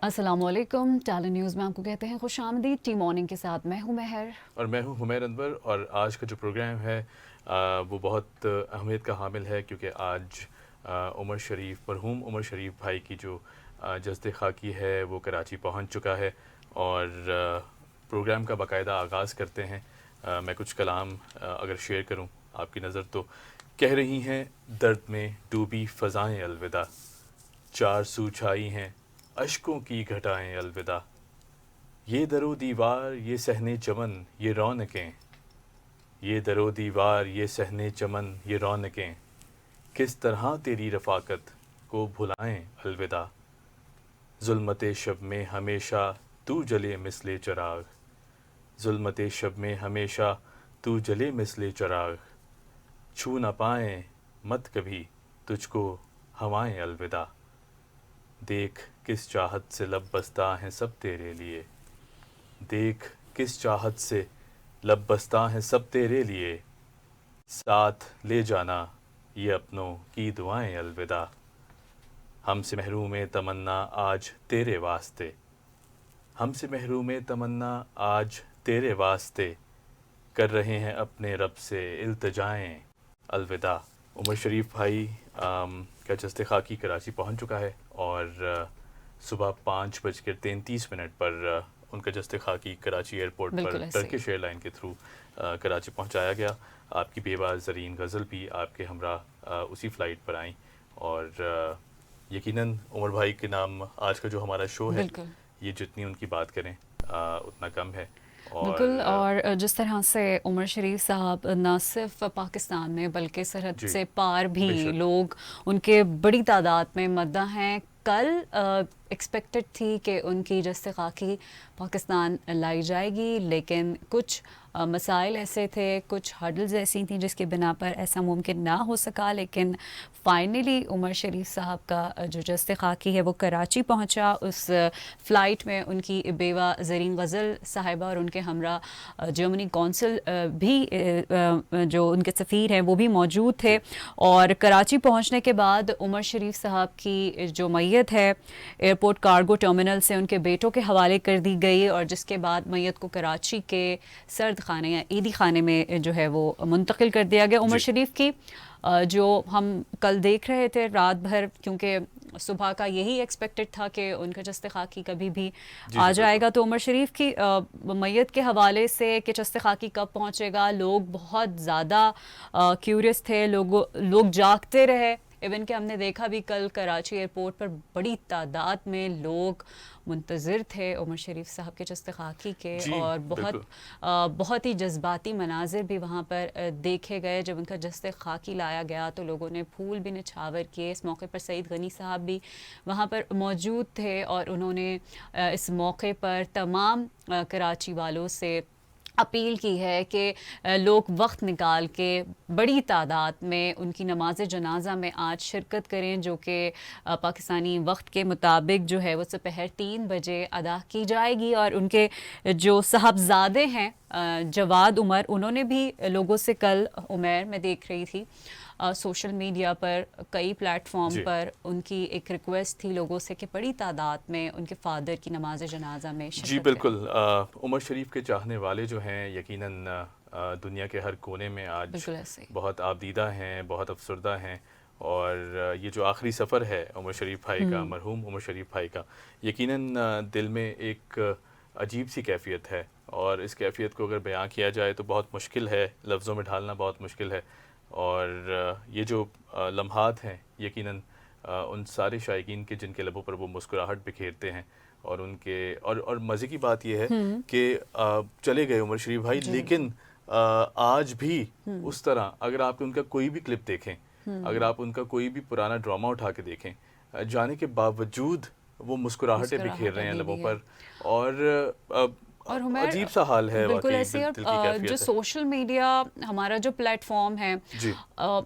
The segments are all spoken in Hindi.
अस्सलामुअलैकुम। टैलेंट न्यूज़ में आपको कहते हैं खुशामदीद। टी मॉर्निंग के साथ मैं हूं महर। और मैं हूं हुमैर अनवर। और आज का जो प्रोग्राम है वो बहुत अहमियत का हामिल है, क्योंकि आज उमर शरीफ, मरहूम उमर शरीफ भाई की जो जस्द खाकी है वो कराची पहुंच चुका है। और प्रोग्राम का बाकायदा आगाज़ करते हैं। मैं कुछ कलाम अगर शेयर करूं आपकी नज़र, तो कह रही हैं दर्द में डूबी फ़ज़ाएं अलविदा, चार सू छाई हैं अश्कों की घटाएं अलविदा, ये दरो दीवार ये सहने चमन ये रौनकें, ये दरो दीवार ये सहने चमन ये रौनकें, किस तरह तेरी रफ़ाकत को भुलाएं अलविदा, ज़ुल्मते शब में हमेशा तू जले मिसले चराग, ज़ुल्मते शब में हमेशा तू जले मिसले चराग, छू न पाएं मत कभी तुझको हवाएं अलविदा, देख किस चाहत से लब बस्ता हैं सब तेरे लिए, देख किस चाहत से लब बस्ता हैं सब तेरे लिए, साथ ले जाना ये अपनों की दुआएं अलविदा, हमसे महरूम तमन्ना आज तेरे वास्ते, हमसे महरूम तमन्ना आज तेरे वास्ते, कर रहे हैं अपने रब से इल्तिजाएं अलविदा। उमर शरीफ भाई का जस्ते खाकी कराची पहुंच चुका है और सुबह 5:33 पर उनका जस्ते खाकी कराची एयरपोर्ट पर बिल्कुल ऐसे ही। टर्किश एयरलाइन के थ्रू कराची पहुंचाया गया। आपकी बेवा ज़रीन गज़ल भी आपके हमरा उसी फ़्लाइट पर आई। और यकीनन उमर भाई के नाम आज का जो हमारा शो है, बिल्कुल ये जितनी उनकी बात करें उतना कम है। बिल्कुल। और और जिस तरह से उमर शरीफ साहब न सिर्फ पाकिस्तान में बल्कि सरहद जी, से पार भी बेशक। लोग उनके बड़ी तादाद में मद्दा हैं। कल एक्सपेक्टेड थी कि उनकी जस्ते खाकी पाकिस्तान लाई जाएगी, लेकिन कुछ मसाइल ऐसे थे, कुछ हर्डल्स ऐसी थी जिसकी बिना पर ऐसा मुमकिन ना हो सका। लेकिन फाइनली उमर शरीफ साहब का जो जस्ते खाकी है वो कराची पहुंचा। उस फ़्लाइट में उनकी बेवा ज़रीन गज़ल साहिबा और उनके हमरा जर्मनी कौंसल भी जो उनके सफ़ीर हैं वो भी मौजूद थे। जी, और कराची पहुंचने के बाद उमर शरीफ साहब की जो मैयत है एयरपोर्ट कार्गो टर्मिनल से उनके बेटों के हवाले कर दी गई, और जिसके बाद मैयत को कराची के सर्द खाने या ईदी खाने में जो है वो मुंतकिल कर दिया गया। उमर जी, शरीफ की जो हम कल देख रहे थे रात भर, क्योंकि सुबह का यही एक्सपेक्टेड था कि उनका जस्ते खाकी कभी भी जी, आ जी, बिल्कुल। जाएगा। तो उमर शरीफ की मैयत के हवाले से कि जस्ते खाकी कब पहुंचेगा, लोग बहुत ज़्यादा क्यूरियस थे, लोग जागते रहे। इवन कि हमने देखा भी कल कराची एयरपोर्ट पर बड़ी तादाद में लोग मुंतज़िर थे उमर शरीफ साहब के जस्ते खाकी के। जी, और बिल्कुल। बहुत ही जज्बाती मनाजिर भी वहाँ पर देखे गए। जब उनका जस्ते खाकी लाया गया तो लोगों ने फूल भी निछावर किए। इस मौके पर सईद गनी साहब भी वहाँ पर मौजूद थे और उन्होंने इस मौके पर तमाम कराची वालों से अपील की है कि लोग वक्त निकाल के बड़ी तादाद में उनकी नमाज जनाजा में आज शिरकत करें, जो कि पाकिस्तानी वक्त के मुताबिक जो है वो दोपहर 3 बजे अदा की जाएगी। और उनके जो साहबजादे हैं जवाद उमर, उन्होंने भी लोगों से कल, उमर मैं देख रही थी सोशल मीडिया पर कई प्लेटफॉर्म जी, पर, उनकी एक रिक्वेस्ट थी लोगों से कि बड़ी तादाद में उनके फादर की नमाज जनाजा में जी, शिरकत करें। बिल्कुल। उमर शरीफ के चाहने वाले जो हैं, यकीनन दुनिया के हर कोने में आज बिल्कुल ऐसे ही। बहुत आबदीदा हैं, बहुत अफसरदा हैं। और ये जो आखिरी सफ़र है उमर शरीफ भाई का, मरहूम उमर शरीफ भाई का, यकीनन दिल में एक अजीब सी कैफ़ियत है। और इस कैफ़ियत को अगर बयां किया जाए तो बहुत मुश्किल है, लफ्ज़ों में ढालना बहुत मुश्किल है। और ये जो लम्हात हैं, यकीनन उन सारे शायकीन के जिनके लबों पर वो मुस्कुराहट बिखेरते हैं। और उनके और मज़े की बात यह है कि चले गए उमर शरीफ भाई, जी लेकिन आज भी उस तरह, अगर आप उनका कोई भी क्लिप देखें, अगर आप उनका कोई भी पुराना ड्रामा उठा के देखें, जाने के बावजूद वो मुस्कुराहटें बिखेर मुस्कुराहट रहे हैं अभी लबों भी है। पर। और और हुमैर अजीब सा हाल है, बिल्कुल वाकई ऐसे ही। दिल की और जो कैफियत है। सोशल मीडिया हमारा जो प्लेटफॉर्म है, जी,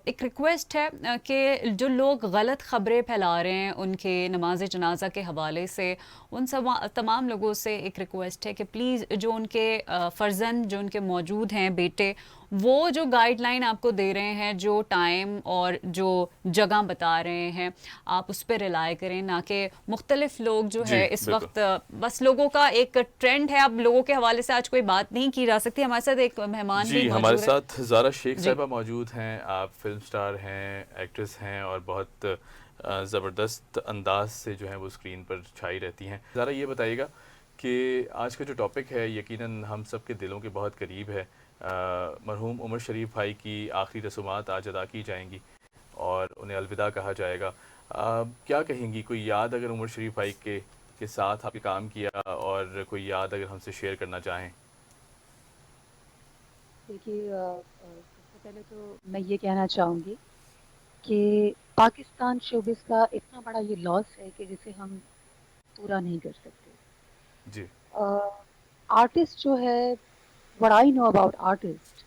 एक रिक्वेस्ट है कि जो लोग गलत खबरें फैला रहे हैं उनके नमाज जनाजा के हवाले से, उन सब तमाम लोगों से एक रिक्वेस्ट है कि प्लीज़ जो उनके फ़र्जंद जो उनके मौजूद हैं बेटे, वो जो गाइडलाइन आपको दे रहे हैं, जो टाइम और जो जगह बता रहे हैं, आप उस पर रिलाय करें, ना कि मुख्तलिफ लोग जो जी है इस बिल्कुल। वक्त बस लोगों का एक ट्रेंड है। अब लोगों के हवाले से आज कोई बात नहीं की जा सकती। हमारे साथ एक मेहमान भी जी हमारे मौजूद है। साथ ज़ारा शेख जी साहिबा मौजूद हैं। आप फिल्म स्टार हैं, एक्ट्रेस हैं और बहुत ज़बरदस्त अंदाज से जो है वो स्क्रीन पर छाई रहती हैं। ज़ारा ये बताइएगा कि आज का जो टॉपिक है यकीनन हम सब के दिलों के बहुत करीब है। मरहूम उमर शरीफ भाई की आखिरी रसूमात आज अदा की जाएंगी और उन्हें अलविदा कहा जाएगा। क्या कहेंगी, कोई याद अगर उमर शरीफ भाई के साथ आपने काम किया और कोई याद अगर हमसे शेयर करना चाहें? देखिए, सबसे पहले तो मैं ये कहना चाहूँगी कि पाकिस्तान शोबिस का इतना बड़ा ये लॉस है कि जिसे हम पूरा नहीं कर सकते। जी आर्टिस्ट जो है, what I know about artist,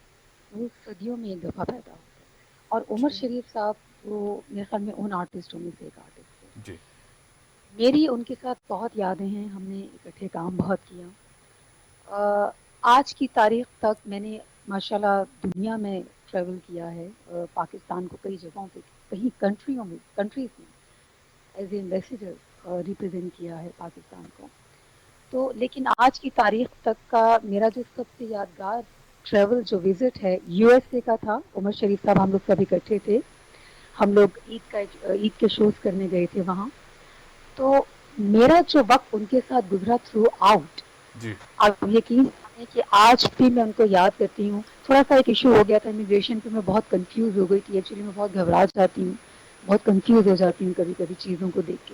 वो सदियों में एक दफ़ा पैदा होता है। और उमर जी शरीफ साहब वो मेरे ख्याल में उन आर्टिस्टों में से एक आर्टिस्ट थे। जी मेरी उनके साथ बहुत यादें हैं, हमने इकट्ठे काम बहुत किया। अ, आज की तारीख तक मैंने माशाल्लाह दुनिया में ट्रैवल किया है, पाकिस्तान को कई जगहों पे, कहीं कंट्रीज़ में एज ए एम्बेसडर रिप्रेजेंट किया है पाकिस्तान को। तो लेकिन आज की तारीख तक का मेरा जो सबसे यादगार ट्रैवल जो विज़िट है यूएसए का था। उमर शरीफ साहब हम लोग सब इकट्ठे थे, हम लोग ईद के शोज़ करने गए थे वहाँ। तो मेरा जो वक़्त उनके साथ गुज़रा थ्रू आउट, जी आप यकीन मानिए कि आज भी मैं उनको याद करती हूँ। थोड़ा-सा एक इश्यू हो गया था इमिग्रेशन पे, मैं बहुत कन्फ्यूज़ हो गई थी। एक्चुअली मैं बहुत घबरा जाती हूँ, बहुत कन्फ्यूज़ हो जाती हूँ कभी-कभी चीज़ों को देख के।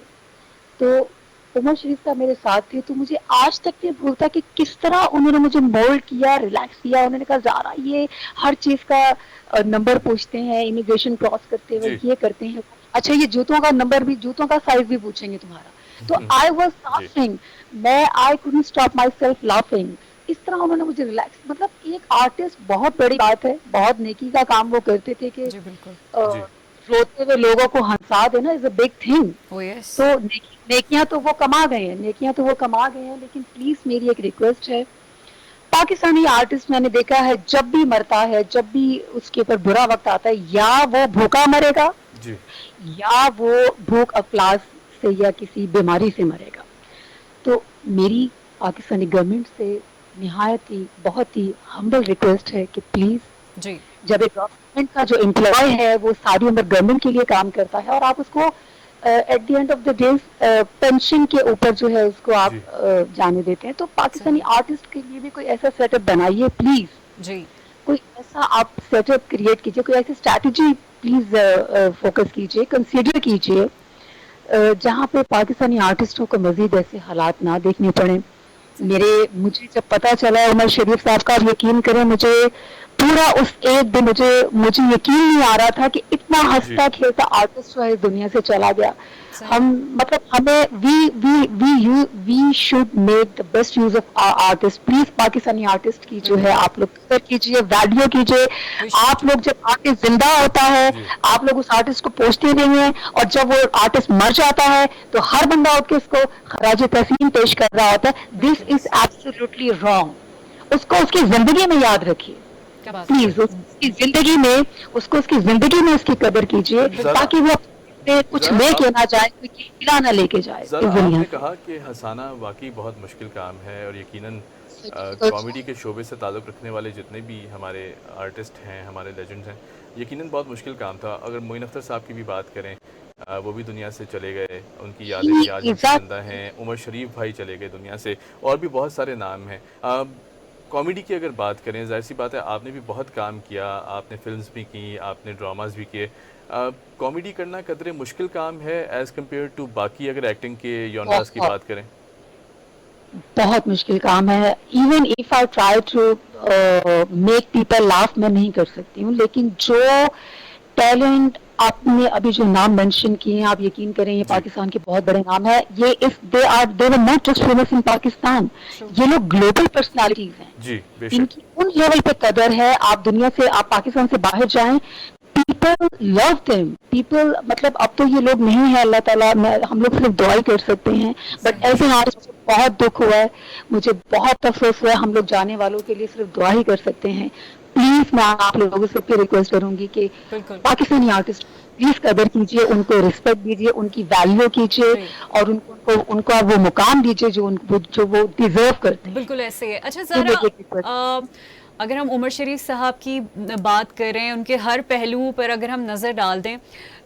तो उमर शरीफ साहब मेरे साथ थे, तो मुझे आज तक नहीं भूलता कि किस तरह उन्होंने मुझे मोल्ड किया, रिलैक्स किया। उन्होंने कहा, ज़ारा ये हर चीज़ का नंबर पूछते हैं, इमिग्रेशन क्रॉस करते हुए जी ये करते हैं। अच्छा, ये जूतों का नंबर भी, जूतों का साइज़ भी पूछेंगे तुम्हारा। तो आई वाज़ जी laughing, I couldn't stop myself laughing. इस तरह उन्होंने मुझे रिलैक्स, मतलब एक आर्टिस्ट, बहुत बड़ी बात है, बहुत नेकी का काम वो करते थे कि जी बिल्कुल। जी रोते हुए लोगों को हंसा देना is a big thing. O yes. तो नेकियां तो वो कमा गए हैं, लेकिन प्लीज मेरी एक रिक्वेस्ट है, पाकिस्तानी आर्टिस्ट मैंने देखा है जब भी मरता है, जब भी उसके ऊपर बुरा वक्त आता है, या वो भूखा मरेगा जी या वो भूख अफलास से या किसी बीमारी से मरेगा। तो मेरी पाकिस्तानी गवर्नमेंट से निहायत ही, बहुत ही हम्बल रिक्वेस्ट है कि प्लीज, जी जब एक गवर्नमेंट का जो एम्प्लॉय है वो सारी उम्र गवर्नमेंट के लिए काम करता है और आप उसको at the end of the day pension के ऊपर जो है उसको आप जी जाने देते हैं, तो पाकिस्तानी सही। आर्टिस्ट के लिए भी कोई ऐसा सेटअप बनाइए प्लीज। जी कोई ऐसा आप सेटअप क्रिएट कीजिए, कोई ऐसी स्ट्रैटेजी प्लीज फोकस कीजिए, कंसीडर कीजिए, जहाँ पे पाकिस्तानी आर्टिस्टों को मजीद ऐसे हालात ना देखने पड़े। सही। मुझे जब पता चला उमर शरीफ साहब का, आप यकीन करें, मुझे पूरा उस एक दिन मुझे यकीन नहीं आ रहा था कि इतना जी हंसता खेलता आर्टिस्ट जो है इस दुनिया से चला गया। सही। हम, मतलब हमें we should make the best use of artist. Please Pakistani artist की जो है बिल्कुल। आप लोग कदर कीजिए, वैल्यू कीजिए। We should. आप लोग, जब आर्टिस्ट जिंदा होता है, जी आप लोग उस आर्टिस्ट को पूछते नहीं हैं, और जब वो आर्टिस्ट मर जाता है तो हर बंदा उठ के उसको खराज तहसीन पेश कर रहा होता है। दिस बिल्कुल इज एब्सोल्युटली रॉन्ग। उसको उसकी जिंदगी में याद रखिए क्या बात है। प्लीज, उसकी जिंदगी में, उसकी कदर कीजिए, ज़रा ताकि वो अपने कुछ ज़रा लेके आप ना जाए, कोई कीड़ा ना लेके जाए इस ज़रा दुनिया आपने से। कहा कि हंसाना वाकई बहुत मुश्किल काम है और यकीनन कॉमेडी के शोबे से ताल्लुक़ रखने वाले जितने भी हमारे आर्टिस्ट हैं, हमारे लेजेंड्स हैं, यकीनन बहुत मुश्किल काम था। अगर मोइन अख्तर साहब की भी बात करें, वो भी दुनिया से चले गए, उनकी यादें भी आज हमसे ज़िंदा हैं। उमर शरीफ भाई चले गए दुनिया से, और भी बहुत सारे नाम हैं। कॉमेडी की अगर बात करें, ज़ाहिर सी बात है आपने भी बहुत काम किया, आपने फ़िल्म्स भी की, आपने ड्रामास भी किए। कॉमेडी करना कदरे मुश्किल काम है एज़ कम्पेयर टू बाकी अगर एक्टिंग के जॉनरास की बहुत बात करें? बहुत मुश्किल काम है। Even if I try to make people laugh, मैं नहीं कर सकती हूँ। लेकिन जो टैलेंट आपने अभी जो नाम मेंशन किए हैं, आप यकीन करें ये जी पाकिस्तान के बहुत बड़े नाम है। ये इस they were not just famous in Pakistan, true. ये लोग ग्लोबल पर्सनालिटीज हैं। जी बेशक इनकी उन लेवल पे कदर है, आप दुनिया से, आप पाकिस्तान से बाहर जाएं, पीपल लव देम। पीपल, मतलब अब तो ये लोग नहीं है, अल्लाह ताला, हम लोग सिर्फ दुआ ही कर सकते हैं। बट सही। एज एन आर्टिस्ट बहुत दुख हुआ है, मुझे बहुत अफसोस हुआ है। हम लोग जाने वालों के लिए सिर्फ दुआ ही कर सकते हैं। प्लीज मैं आप लोगों से फिर रिक्वेस्ट करूंगी कि बिल्कुल पाकिस्तानी आर्टिस्ट प्लीज कदर कीजिए, उनको रिस्पेक्ट दीजिए, उनकी वैल्यू कीजिए जी और उनको वो मुकाम दीजिए जो वो डिजर्व करते हैं। बिल्कुल ऐसे ही है। अच्छा ये ज़ारा, मेरी एक रिक्वेस्ट। अगर हम उमर शरीफ साहब की बात करें, उनके हर पहलुओं पर अगर हम नज़र डाल दें,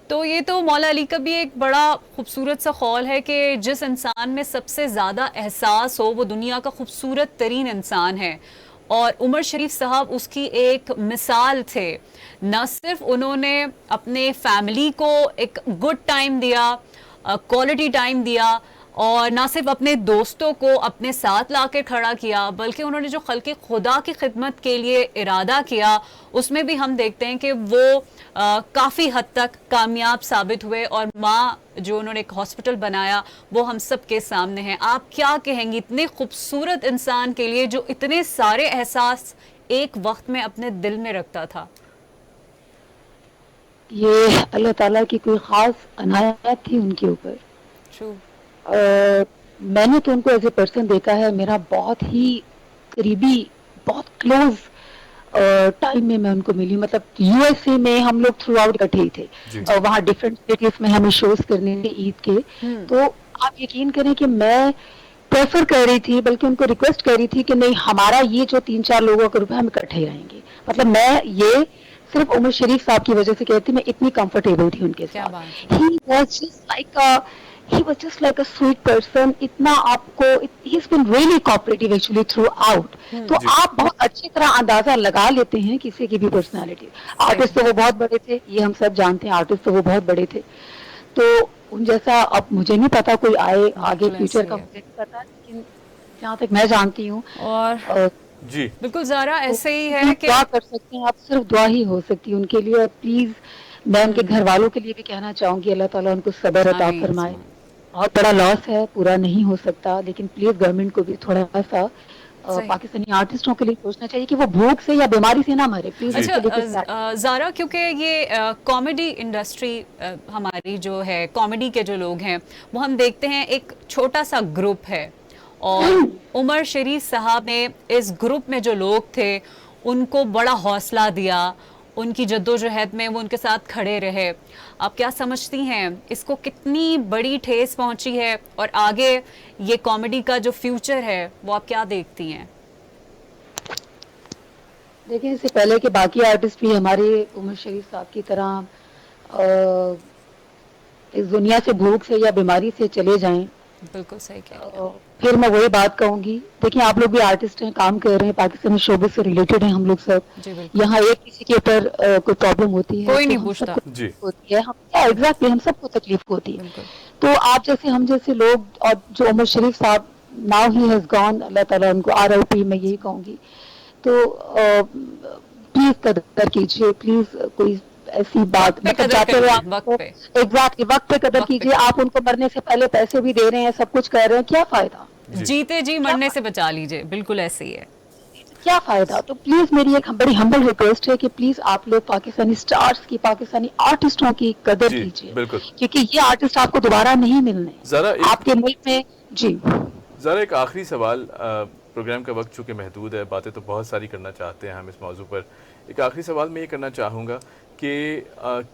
तो ये तो मौला अली का भी एक बड़ा खूबसूरत सा कौल है कि जिस इंसान में सबसे ज़्यादा एहसास हो वो दुनिया का खूबसूरत तरीन इंसान है, और उमर शरीफ साहब उसकी एक मिसाल थे। न सिर्फ उन्होंने अपने फैमिली को एक गुड टाइम दिया, क्वालिटी टाइम दिया, और ना सिर्फ अपने दोस्तों को अपने साथ लाकर खड़ा किया, बल्कि उन्होंने जो खल्क़े खुदा की खिदमत के लिए इरादा किया उसमें भी हम देखते हैं कि वो काफ़ी हद तक कामयाब साबित हुए, और माँ जो उन्होंने एक हॉस्पिटल बनाया वो हम सब के सामने है। आप क्या कहेंगी इतने खूबसूरत इंसान के लिए जो इतने सारे एहसास एक वक्त में अपने दिल में रखता था? ये अल्लाह ताला की कोई खास अनायत थी उनके ऊपर। ट्रू। मैंने तो उनको एज ए पर्सन देखा है, मेरा बहुत ही करीबी, बहुत क्लोज टाइम में मैं उनको मिली। मतलब यूएसए में हम लोग थ्रू आउट इकट्ठे ही थे, जी वहाँ डिफरेंट सिटीज में हमें शोज करने थे ईद के। तो आप यकीन करें कि मैं प्रेफर कर रही थी, बल्कि उनको रिक्वेस्ट कर रही थी कि नहीं, हमारा ये जो 3-4 लोगों का ग्रुप है हम इकट्ठे ही रहेंगे। मतलब मैं ये सिर्फ उमर शरीफ साहब की वजह से कहती, मैं इतनी कंफर्टेबल थी उनके क्या साथ। बात है। He was just like a sweet person. इतना आपको, he's been really cooperative actually throughout. तो जी आप बहुत अच्छी तरह अंदाजा लगा लेते हैं किसी की भी पर्सनालिटी। आर्टिस्ट तो वो बहुत बड़े थे, ये हम सब जानते हैं, आर्टिस्ट तो वो बहुत बड़े थे। तो उन जैसा अब मुझे नहीं पता कोई आए आगे बिल्कुल फ्यूचर ऐसे का, ही है। मुझे नहीं पता, लेकिन जहाँ तक मैं जानती हूँ और जी बिल्कुल ज़ारा तो ऐसे ही है सिर्फ कि दुआ कर सकते हैं आप, सिर्फ दुआ ही हो सकती है उनके लिए। प्लीज मैं उनके घर वालों के लिए भी कहना चाहूंगी, अल्लाह ताला उनको सब्र अता आमीन फरमाए। सुमान। बहुत बड़ा लॉस है, पूरा नहीं हो सकता, लेकिन प्लीज गवर्नमेंट को भी थोड़ा सा सही। पाकिस्तानी आर्टिस्टों के लिए सोचना चाहिए कि वो भूख से या बीमारी से ना मरे। प्लीज जी अच्छा उसके लिए कुछ ज़ारा, क्योंकि ये कॉमेडी इंडस्ट्री हमारी जो है, कॉमेडी के जो लोग हैं वो हम देखते हैं एक छोटा सा ग्रुप है, और उमर शरीफ साहब ने इस ग्रुप में जो लोग थे उनको बड़ा हौसला दिया, उनकी जद्दोजहद में वो उनके साथ खड़े रहे। आप क्या समझती हैं इसको कितनी बड़ी ठेस पहुंची है, और आगे ये कॉमेडी का जो फ्यूचर है वो आप क्या देखती हैं? देखिए, इससे पहले कि बाकी आर्टिस्ट भी हमारे उमर शरीफ साहब की तरह इस दुनिया से भूख से या बीमारी से चले जाएं, बिल्कुल सही कह रहे हैं। फिर मैं वही बात कहूंगी। देखिए, आप लोग भी आर्टिस्ट हैं, काम कर रहे हैं, पाकिस्तानी शोबे से रिलेटेड हैं हम लोग सब। जी बिल्कुल। यहाँ एक किसी के ऊपर कोई प्रॉब्लम होती है कोई तो नहीं हम पूछता। सबको जी तकलीफ होती है, हम एग्जैक्टली हम सबको तकलीफ होती है। बिल्कुल तो आप जैसे, हम जैसे लोग, और जो उमर शरीफ साहब, नाउ ही हैज गॉन, अल्लाह ताला उनको RIP मैं यही कहूंगी। तो प्लीज कदर कीजिए, प्लीज कोई ऐसी बात वक्त पे मतलब कदर जाते हुए करिए, आपको वक्त पे। एग्जैक्टली वक्त पे कदर वक्त पे कीजिए। आप उनको मरने से पहले पैसे भी दे रहे हैं, सब कुछ कर रहे हैं, क्या फायदा? जी जीते जी क्या मरने से बचा लीजिए, बिल्कुल ऐसे ही है। क्या फायदा? तो प्लीज मेरी एक बड़ी हम्बल रिक्वेस्ट है कि प्लीज आप लोग पाकिस्तानी स्टार्स की, पाकिस्तानी आर्टिस्टों की कदर जी कीजिए, बिल्कुल। क्योंकि ये आर्टिस्ट आपको दोबारा नहीं मिलने ज़रा एक आपके मुल्क में। जी ज़रा एक आखिरी सवाल, प्रोग्राम का वक्त चूँकि महदूद है, बातें तो बहुत सारी करना चाहते हैं हम इस मौजू पर। एक आखिरी सवाल मैं ये करना चाहूँगा कि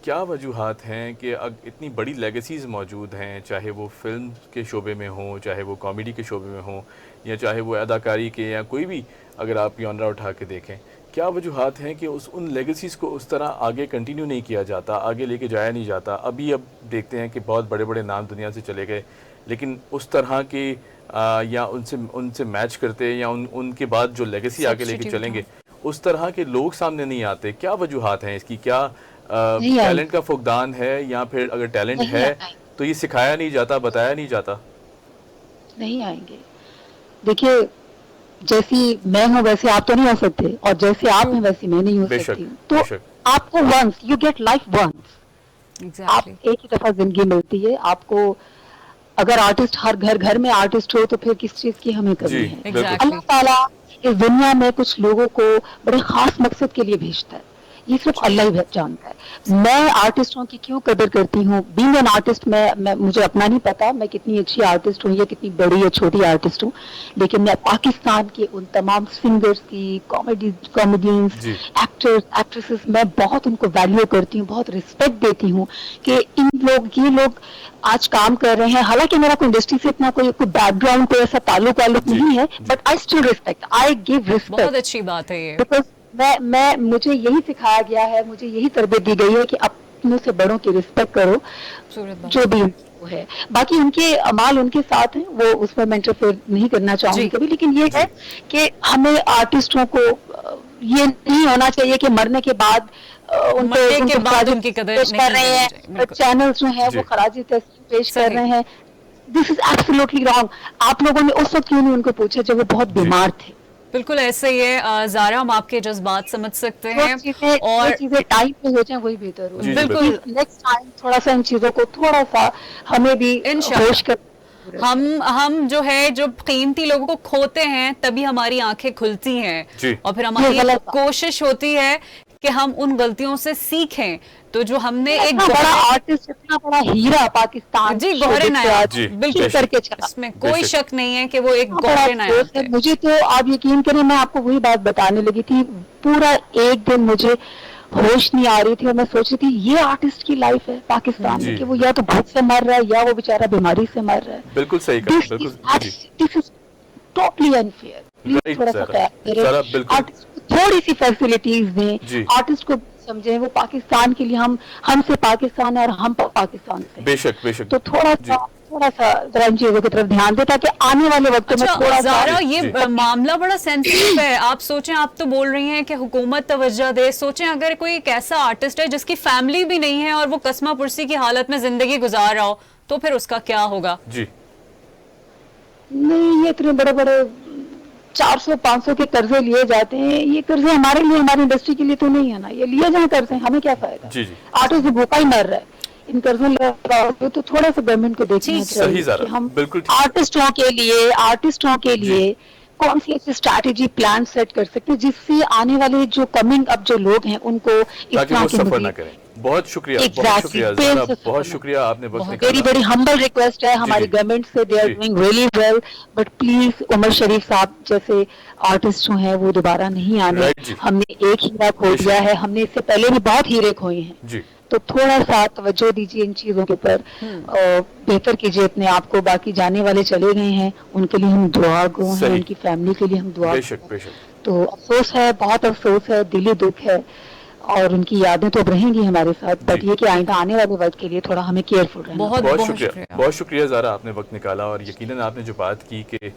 क्या वजूहात हैं कि इतनी बड़ी लेगेसीज़ मौजूद हैं, चाहे वो फ़िल्म के शोबे में हों, चाहे वो कॉमेडी के शोबे में हों, या चाहे वो अदाकारी के, या कोई भी अगर आप जॉनरा उठा के देखें, क्या वजूहात हैं कि उन लेगेसीज़ को उस तरह आगे कंटिन्यू नहीं किया जाता, आगे लेके जाया नहीं जाता? अभी अब देखते हैं कि बहुत बड़े बड़े नाम दुनिया से चले गए, लेकिन उस तरह के या उनसे मैच करते, या उनके बाद जो लेगेसी आगे लेके चलेंगे उस तरह के लोग सामने नहीं आते। क्या वजूहात हैं इसकी? क्या टैलेंट का फुकदान है, या फिर अगर टैलेंट है तो ये सिखाया नहीं जाता, बताया नहीं जाता? नहीं आएंगे। देखिए, जैसी मैं हूँ वैसे आप तो नहीं हो सकते, और जैसे आप हैं वैसी मैं नहीं हो बेशक सकती हूँ। तो बेशक। आपको once you get life once, आप एग्जैक्टली। एक ही दफा जिंदगी मिलती है आपको। अगर आर्टिस्ट हर घर में आर्टिस्ट हो तो फिर किस चीज की हमें कमी जी है? बिल्कुल। एग्जैक्टली। अल्लाह ताला इस दुनिया में कुछ लोगों को बड़े खास मकसद के लिए भेजता है। ये सिर्फ अल्लाह ही जानता है। मैं आर्टिस्टों की क्यों कदर करती हूँ, बीइंग एन आर्टिस्ट, मैं मुझे अपना नहीं पता मैं कितनी अच्छी आर्टिस्ट हूँ या कितनी बड़ी या छोटी आर्टिस्ट हूँ, लेकिन मैं पाकिस्तान के उन तमाम सिंगर्स की, कॉमेडियंस, जी एक्टर्स, एक्ट्रेसेस, मैं बहुत उनको वैल्यू करती हूँ, बहुत रिस्पेक्ट देती हूँ कि ये लोग आज काम कर रहे हैं। हालांकि मेरा कोई इंडस्ट्री से इतना कोई बैकग्राउंड, कोई ऐसा ताल्लुक जी नहीं है, जी but I still respect, I give बहुत रिस्पेक्ट, अच्छी बात है ये। बिकॉज मैं मुझे यही सिखाया गया है, मुझे यही तरबियत दी गई है कि अपनों से बड़ों की रिस्पेक्ट करो, खूबसूरत बात जो है। भी वो है। बाकी उनके अमाल उनके साथ हैं, वो उसमें मैं इंटरफेयर नहीं करना चाहूंगी जी कभी, लेकिन ये है जी कि हमें आर्टिस्टों को ये नहीं होना चाहिए कि मरने के बाद मरने के उनको बाद खराज उनकी कदर पेश नहीं कर रहे करनी हैं, चाहिए, बिल्कुल चैनल्स जो है जी वो खराज तहसीन पेश कर सही। रहे हैं। This is absolutely wrong. आप लोगों ने उस वक्त क्यों नहीं उनको पूछा जब वो बहुत जी बीमार थे? बिल्कुल ऐसे ही है। ज़ारा, हम आपके जज्बात समझ सकते हैं जो और चीजें टाइम पे हो जाए वही बेहतर हो। जी जी बिल्कुल बिल्कुल नेक्स्ट टाइम थोड़ा सा इन चीजों को थोड़ा सा हमें भी होश इंशाल्लाह। कर जरूरत है। हम जो है, जो कीमती लोगों को खोते हैं तभी हमारी आंखें खुलती हैं जी और फिर ये हमारी गलत बात। कोशिश होती है कि हम उन गलतियों से सीखें। तो जो हमने एक इतना बड़ा गौहर, आर्टिस्ट, इतना बड़ा हीरा पाकिस्तान जी गौहरे शोबिस से नायाब, आज जी ठीक बिल्कुल बेशक करके चला, इसमें कोई बेशक शक नहीं है कि वो एक इतना बड़ा गौहरे अफसोस नायाब है थे। मुझे। तो आप यकीन करें, मैं आपको वही बात बताने लगी थी, पूरा एक दिन मुझे होश नहीं आ रही थी और मैं सोच रही थी ये आर्टिस्ट की लाइफ है पाकिस्तान में जी कि वो या तो भूख से मर रहा है या वो बेचारा बीमारी से मर रहा है। बिल्कुल सही कहा बिल्कुल जी this is totally unfair. Please right थोड़ा सा ख्याल करें, सारा बिल्कुल आर्टिस्ट को थोड़ी सी फैसिलिटीज दें, जी आर्टिस्ट को समझें वो पाकिस्तान के लिए, हमसे पाकिस्तान है और हम पाकिस्तान से हैं। बेशक बेशक तो जी थोड़ा सा जरा इन चीजों की तरफ ध्यान दें ताकि आने वाले वक्तों में अच्छा थोड़ा सा ज़ारा, ये जी मामला बड़ा सेंसिटिव है। आप सोचें, आप तो बोल रही हैं कि हुकूमत तवज्जो दे। सोचें अगर कोई एक ऐसा आर्टिस्ट है जिसकी फैमिली भी नहीं है और वो कस्मा पुरसी की हालत में जिंदगी गुजार रहा हो, तो फिर उसका क्या होगा? जी नहीं, ये इतने बड़े बड़े 400-500 के कर्जे लिए जाते हैं। ये कर्जे हमारे लिए, हमारी इंडस्ट्री के लिए तो नहीं है ना, ये लिए जाए कर्जे, हमें क्या फायदा? जी जी आर्टिस्ट भूखा ही मर रहा है, इन कर्जों लगाओगे तो थोड़ा सा गवर्नमेंट को देखना ठीक, सही चाहिए ज़ारा कि हम बिल्कुल ठीक आर्टिस्टों के जी लिए कौन सी ऐसी स्ट्रैटेजी प्लान सेट कर सकते हैं जिससे आने वाले जो कमिंग अब जो लोग हैं उनको इस ताकि तरह वो के सफ़र ना मजीद करें। बहुत एग्जैक्टली शुक्रिया पेन ज़ारा, से बहुत सफर शुक्रिया आपने वक्त बहुत वेरी निकाला वेरी हम्बल रिक्वेस्ट है जी हमारी जी गवर्नमेंट से, दे आर जी doing really well, but please Umar Sharif साहब जैसे आर्टिस्ट जो हैं वो दोबारा नहीं आने। राइट जी हमने एक हीरा खो बेशक दिया है, हमने इससे पहले भी बहुत हीरे खोए हैं, जी तो थोड़ा सा तवज्जो दीजिए इन चीजों के ऊपर और बेहतर कीजिए अपने आप को। बाकी जाने वाले चले गए हैं, उनके लिए हम दुआ गो हैं, सही उनकी फैमिली के लिए हम दुआ बेशक गो हैं। बेशक तो अफसोस है, बहुत अफसोस है, दिली दुख है, और उनकी यादें तो अब रहेंगी हमारे साथ, जी बट ये कि आइंदा आने वाले वक्त के लिए थोड़ा हमें केयरफुल रहना बहुत पड़ेगा। बहुत शुक्रिया ज़ारा, आपने वक्त निकाला और यकीनन आपने जो बात की कि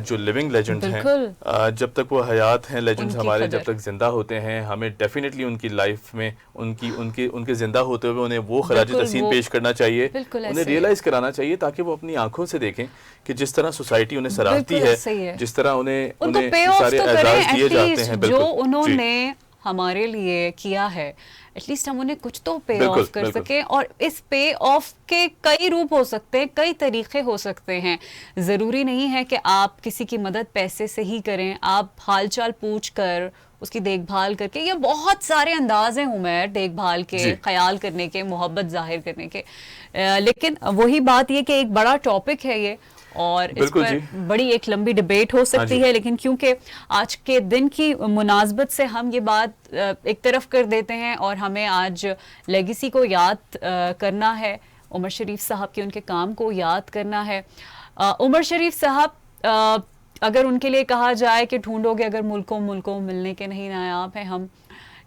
जो लिविंग लेजेंड्स हैं बिल्कुल जब तक वो हयात हैं, लेजेंड्स उनकी हमारे जब कदर, तक ज़िंदा होते हैं, हमें डेफिनेटली उनकी लाइफ में उनके ज़िंदा होते हुए उन्हें वो खराज बिल्कुल तहसीन वो पेश करना चाहिए, बिल्कुल उन्हें ऐसे ही है, रियलाइज़ कराना चाहिए ताकि वो अपनी आंखों से देखें कि जिस तरह सोसाइटी उन्हें सराहती बिल्कुल है, ऐसे ही है। जिस तरह उन्हें उनको उन्हें पे ऑफ सारे तो करें एजाज़ दिए जाते एटलीस्ट, हैं। जो बिल्कुल जी उन्होंने हमारे लिए किया है, एटलीस्ट हम उन्हें कुछ तो पे बिल्कुल ऑफ कर बिल्कुल सकें। और इस पे ऑफ के कई रूप हो सकते हैं, कई तरीके हो सकते हैं। ज़रूरी नहीं है कि आप किसी की मदद पैसे से ही करें, आप हालचाल पूछ कर, उसकी देखभाल करके, ये बहुत सारे अंदाज हैं उमर देखभाल के, जी ख्याल करने के, मोहब्बत जाहिर करने के। लेकिन वही बात ये कि एक बड़ा टॉपिक है ये, और इस बिल्कुल पर जी बड़ी एक लंबी डिबेट हो हाँ सकती जी है, लेकिन क्योंकि आज के दिन की मुनासबत से हम ये बात एक तरफ कर देते हैं और हमें आज लेगेसी को याद करना है, उमर शरीफ साहब के उनके काम को याद करना है। उमर शरीफ साहब, अगर उनके लिए कहा जाए कि ढूंढोगे अगर मुल्कों मुल्कों मिलने के नहीं नायाब हैं हम,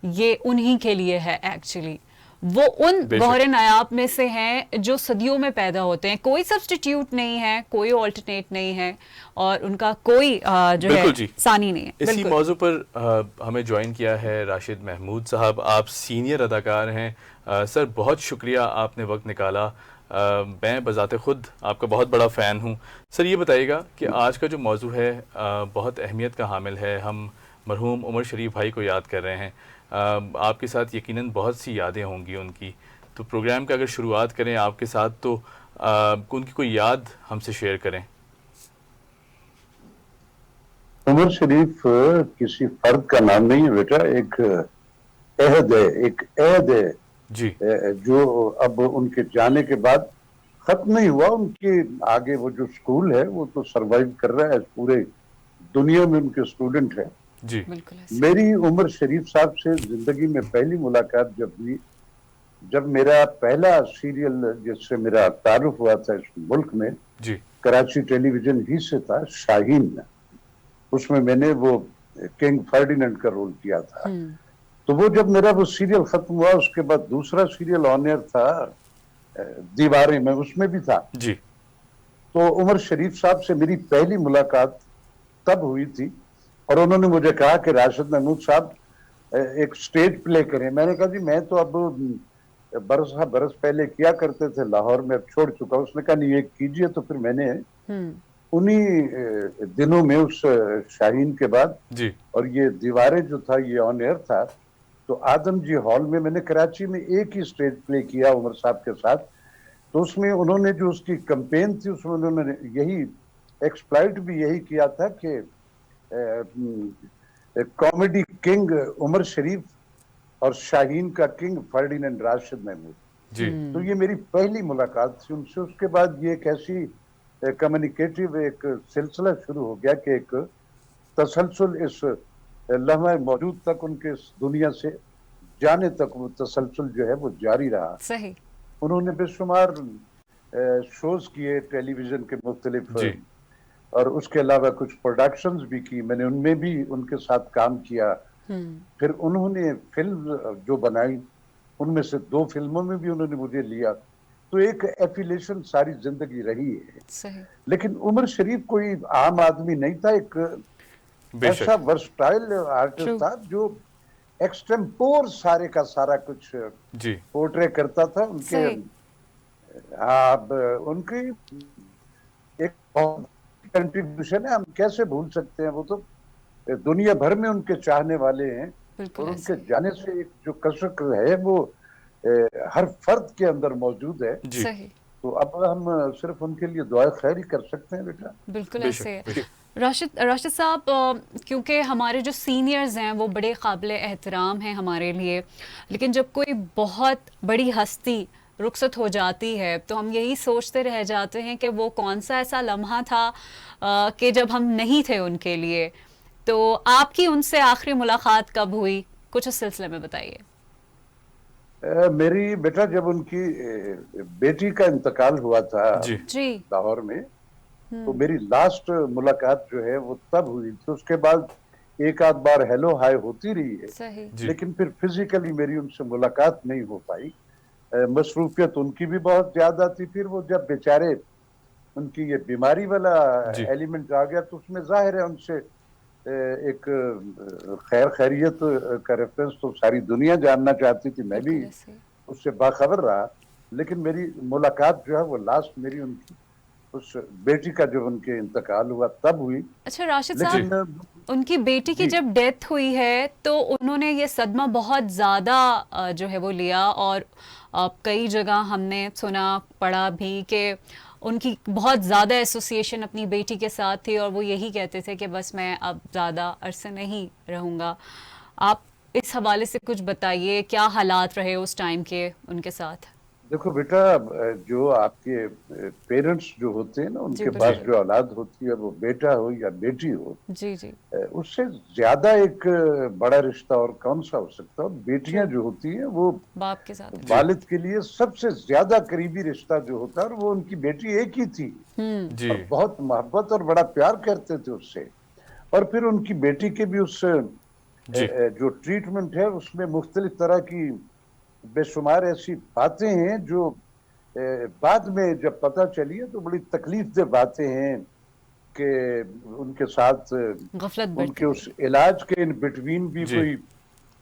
ये उन्हीं के लिए है एक्चुअली। वो उन बेशक गौहरे नायाब में से हैं जो सदियों में पैदा होते हैं, कोई सब्स्टिट्यूट नहीं है, कोई ऑल्टरनेट नहीं है, और उनका कोई जो है बिल्कुल जी सानी नहीं है। इसी बिल्कुल मौजू पर हमें ज्वाइन किया है राशिद महमूद साहब। आप सीनियर अदाकार हैं। सर बहुत शुक्रिया, आपने वक्त निकाला। मैं बज़ाते ख़ुद आपका बहुत बड़ा फ़ैन हूँ। सर ये बताइएगा कि आज का जो मौजू है बहुत अहमियत का हामिल है। हम मरहूम उमर शरीफ भाई को याद कर रहे हैं। आपके साथ यकीनन बहुत सी यादें होंगी उनकी, तो प्रोग्राम का अगर शुरुआत करें आपके साथ, तो उनकी कोई याद हमसे शेयर करें। उमर शरीफ किसी फर्द का नाम नहीं है बेटा, एक अहद है, एक अहद है जी जो अब उनके जाने के बाद खत्म नहीं हुआ। उनके आगे वो जो स्कूल है वो तो सरवाइव कर रहा है, पूरे दुनिया में उनके स्टूडेंट हैं। जी बिल्कुल ऐसे। मेरी उमर शरीफ साहब से जिंदगी में पहली मुलाकात जब हुई, जब मेरा पहला सीरियल जिससे मेरा तारुफ हुआ था इस मुल्क में, जी कराची टेलीविजन ही से था, शाहीन। उसमें मैंने वो किंग फर्डिनेंड का रोल किया था। तो वो जब मेरा वो सीरियल खत्म हुआ, उसके बाद दूसरा सीरियल ऑन एयर था दीवारें में, उसमें भी था। जी तो उमर शरीफ साहब से मेरी पहली मुलाकात तब हुई थी और उन्होंने मुझे कहा कि राशिद महमूद साहब एक स्टेज प्ले करें। मैंने कहा जी मैं तो अब बरस पहले किया करते थे लाहौर में, अब छोड़ चुका। उसने कहा नहीं, एक कीजिए। तो फिर मैंने उन्हीं दिनों में उस शाहीन के बाद, जी और ये दीवारें जो था ये ऑन एयर था, तो आदम जी हॉल में मैंने कराची में एक ही स्टेज प्ले किया उमर साहब के साथ। तो उसमें उन्होंने जो उसकी कैंपेन थी उसमें उन्होंने यही एक्सप्लॉइट भी यही किया था कि कॉमेडी किंग उमर शरीफ और शाहीन का किंग फर्डिनेंड राशिद महमूद। जी तो ये मेरी पहली मुलाकात थी उनसे। उसके बाद ये एक ऐसी कम्युनिकेटिव एक सिलसिला शुरू हो गया कि एक तसलसल इस लम्हा मौजूद तक, उनके इस दुनिया से जाने तक वो तसलसल जो है वो जारी रहा। सही। उन्होंने बेशुमार शोज किए टेलीविजन के मुख्तलिफ, जी और उसके अलावा कुछ प्रोडक्शंस भी की मैंने, उनमें भी उनके साथ काम किया। फिर उन्होंने फिल्म जो बनाई उनमें से 2 फिल्मों में भी उन्होंने मुझे लिया। तो एक एफिलिएशन सारी जिंदगी रही है। सही। लेकिन उमर शरीफ कोई आम आदमी नहीं था, एक ऐसा बेशक वर्सटाइल आर्टिस्ट ट्रू। था जो एक्सटेम्पोर सारे का सारा कुछ जी पोर्ट्रे करता था। उनके सही। आप उनकी एक कंट्रीब्यूशन है, हम कैसे भूल सकते हैं। वो तो दुनिया भर में उनके चाहने वाले हैं, बिल्कुल और ऐसे। उनके जाने से एक जो कसक है वो हर फर्द के अंदर मौजूद है। जी सही। तो अब हम सिर्फ उनके लिए दुआ खैर ही कर सकते हैं बेटा। बिल्कुल बेशक ऐसे है। बेशक राशिद साहब, क्योंकि हमारे जो सीनियर्स हैं वो बड़े काबिल एहतराम हैं हमारे लिए, लेकिन जब कोई बहुत बड़ी हस्ती रुखसत हो जाती है तो हम यही सोचते रह जाते हैं कि वो कौन सा ऐसा लम्हा था कि जब हम नहीं थे उनके लिए। तो आपकी उनसे आखिरी मुलाकात कब हुई, कुछ उस सिलसिले में बताइए। मेरी बेटा जब उनकी बेटी का इंतकाल हुआ था जी जी। लाहौर में, तो मेरी लास्ट मुलाकात जो है वो तब हुई थी। उसके बाद एक आध बार हेलो हाय होती रही है, सही। जी लेकिन फिर फिजिकली मेरी उनसे मुलाकात नहीं हो पाई। मसरूफियत उनकी भी बहुत ज्यादा थी। फिर वो जब बेचारे उनकी ये बीमारी वाला जी एलिमेंट आ गया, तो उसमें जाहिर है उनसे एक खैर खैरियत का रेफरेंस तो सारी दुनिया जानना चाहती थी, मैं भी बिल्कुल ऐसे। उससे बाखबर रहा। लेकिन मेरी मुलाकात जो है वो लास्ट मेरी उनकी उस बेटी का जब उनके इंतकाल हुआ तब हुई। अच्छा राशिद जी साहब, उनकी बेटी की जी जब डेथ हुई है तो उन्होंने ये सदमा बहुत ज़्यादा जो है वो लिया, और कई जगह हमने सुना पढ़ा भी कि उनकी बहुत ज़्यादा एसोसिएशन अपनी बेटी के साथ थी और वो यही कहते थे कि बस मैं अब ज़्यादा अरसे नहीं रहूँगा। आप इस हवाले से कुछ बताइए, क्या हालात रहे उस टाइम के उनके साथ? देखो बेटा, जो आपके पेरेंट्स जो होते हैं ना, जी उनके पास बिल्कुल। जो औलाद होती है, वो बेटा हो या बेटी हो, जी जी। उससे ज्यादा एक बड़ा रिश्ता और कौन सा हो सकता है। और बेटियां ट्रू। जो होती हैं वो बाप के साथ। जी वालिद के लिए सबसे ज्यादा करीबी रिश्ता जो होता है, और वो उनकी बेटी एक ही थी जी और बहुत मोहब्बत और बड़ा प्यार करते थे उससे। और फिर उनकी बेटी के भी उस जी जो ट्रीटमेंट है उसमें मुख्तलिफ तरह की बेशुमार ऐसी बातें हैं जो बाद में जब पता चली है तो बड़ी तकलीफ दे बातें हैं कि उनके साथ गफलत बढ़ती उनके उस गई। इलाज के इन बिटवीन भी जी कोई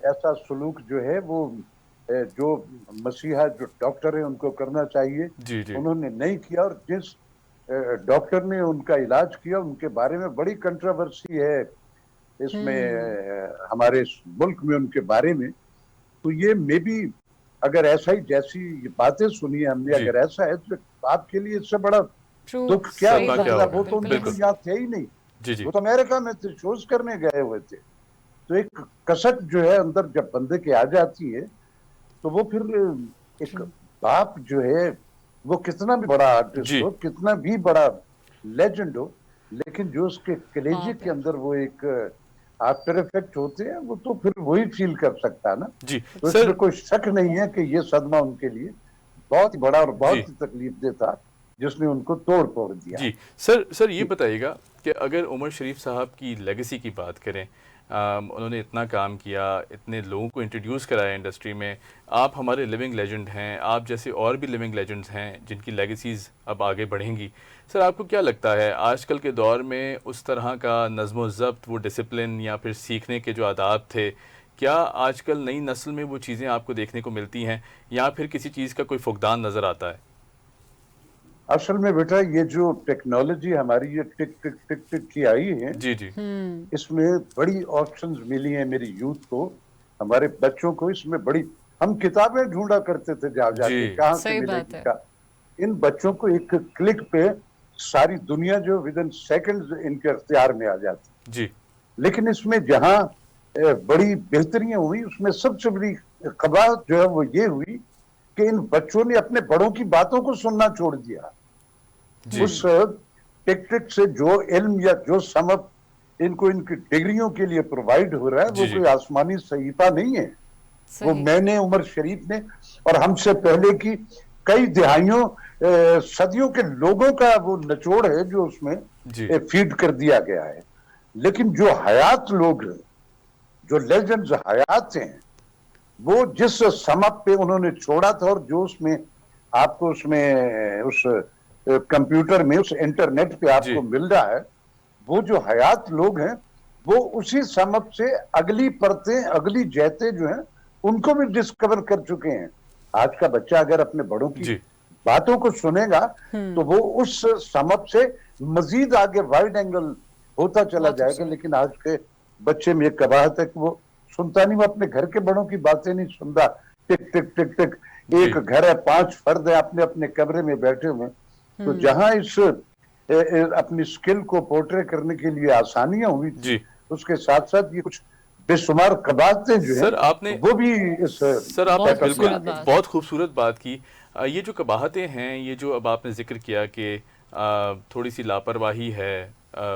ऐसा सलूक जो है वो जो मसीहा जो डॉक्टर है उनको करना चाहिए, जी जी उन्होंने नहीं किया। और जिस डॉक्टर ने उनका इलाज किया उनके बारे में बड़ी कंट्रोवर्सी है इसमें हमारे मुल्क में उनके बारे में। तो ये मे बी अगर ऐसा ही जैसी ये बातें सुनी है हमने, जी अगर ऐसा है तो आपके लिए इससे बड़ा ट्रू। दुख क्या सही हो सदमा क्या सकता है। बात है। होगा। वो तो बिल्कुल उनके बिल्कुल लिए यहाँ थे ही नहीं, जी जी वो तो अमेरिका में थे, शोज करने गए हुए थे। तो एक कसक जो है अंदर जब बंदे के आ जाती है, तो वो फिर एक बाप जो है वो कितना भी बड़ा आर्टिस्ट जी हो, कितना भी बड़ा लेजेंड हो, लेकिन जो उसके कलेजे बाप के है। अंदर वो एक आफ्टर इफेक्ट होते हैं, वो तो फिर वही फील कर सकता है ना। जी तो सर। इसमें कोई शक नहीं है कि ये सदमा उनके लिए बहुत ही बड़ा और जी बहुत ही तकलीफ दे था, जिसने उनको तोड़ फोड़ दिया। जी सर ये बताइएगा कि अगर उमर शरीफ साहब की लेगेसी की बात करें, उन्होंने इतना काम किया, इतने लोगों को इंट्रोड्यूस कराया इंडस्ट्री में, आप हमारे लिविंग लेजेंड हैं, आप जैसे और भी लिविंग लेजेंड्स हैं जिनकी लेगेसीज़ अब आगे बढ़ेंगी। सर आपको क्या लगता है आजकल के दौर में उस तरह का नज़्म ज़ब्त, वो डिसिप्लिन या फिर सीखने के जो आदाब थे, क्या आजकल नई नस्ल में वो चीज़ें आपको देखने को मिलती हैं या फिर किसी चीज़ का कोई फुकदान नज़र आता है? असल में बेटा ये जो टेक्नोलॉजी हमारी ये टिक टिक टिक टिक की आई है, जी जी इसमें बड़ी ऑप्शंस मिली हैं मेरी यूथ को, हमारे बच्चों को। इसमें बड़ी, हम किताबें ढूंढा करते थे जा जी जाके, कहाँ से सही बात मिलेगी है। क्या। इन बच्चों को एक क्लिक पे सारी दुनिया जो विद इन सेकंड्स इनके अख्तियार में आ जाती। जी लेकिन इसमें जहाँ बड़ी बेहतरियां हुई, उसमें सबसे बड़ी कबाहत जो है वो ये हुई कि इन बच्चों ने अपने बड़ों की बातों को सुनना छोड़ दिया। जी उस टेक्निक से जो इल्म या जो समझ इनको इनकी डिग्रियों के लिए प्रोवाइड हो रहा है, जी वो जी कोई आसमानी सहीफा नहीं है। वो सही। मैंने, उमर शरीफ ने और हमसे पहले की कई दिहाइयों सदियों के लोगों का वो निचोड़ है जो उसमें जी फीड कर दिया गया है। लेकिन जो हयात लोग हैं, जो लेजेंड्स हयात हैं, वो जिस समप पे उन्होंने छोड़ा था और जो उसमें आपको उसमें उस कंप्यूटर में, उस इंटरनेट पे जी आपको मिल रहा है, वो जो हयात लोग हैं, वो उसी समप से अगली परतें, अगली जहतें जो हैं, उनको भी डिस्कवर कर चुके हैं। आज का बच्चा अगर अपने बड़ों की जी बातों को सुनेगा, तो वो उस समप से मजीद आगे वाइड एंगल होता चला बहुत जाएगा। खूबसूरत। लेकिन आज के बच्चे में एक कबाहत है कि वो सुनता नहीं, वो अपने घर के बड़ों की बातें नहीं सुनता। टिक टिक टिक टिक, जी एक घर है, 5 फर्द है अपने अपने कमरे में बैठे हुए। तो जहां इस अपनी स्किल को पोर्ट्रे करने के लिए आसानियां हुई थी, जी उसके साथ साथ ये कुछ बेशुमार कबाहतें जो हैं, सर आपने वो भी इस सर आपने बहुत पैटर्न में आ बिल्कुल खूबसूरत गई। बात। बहुत खूबसूरत बात की। ये जो कबाहतें हैं, ये जो अब आपने जिक्र किया कि थोड़ी सी लापरवाही है,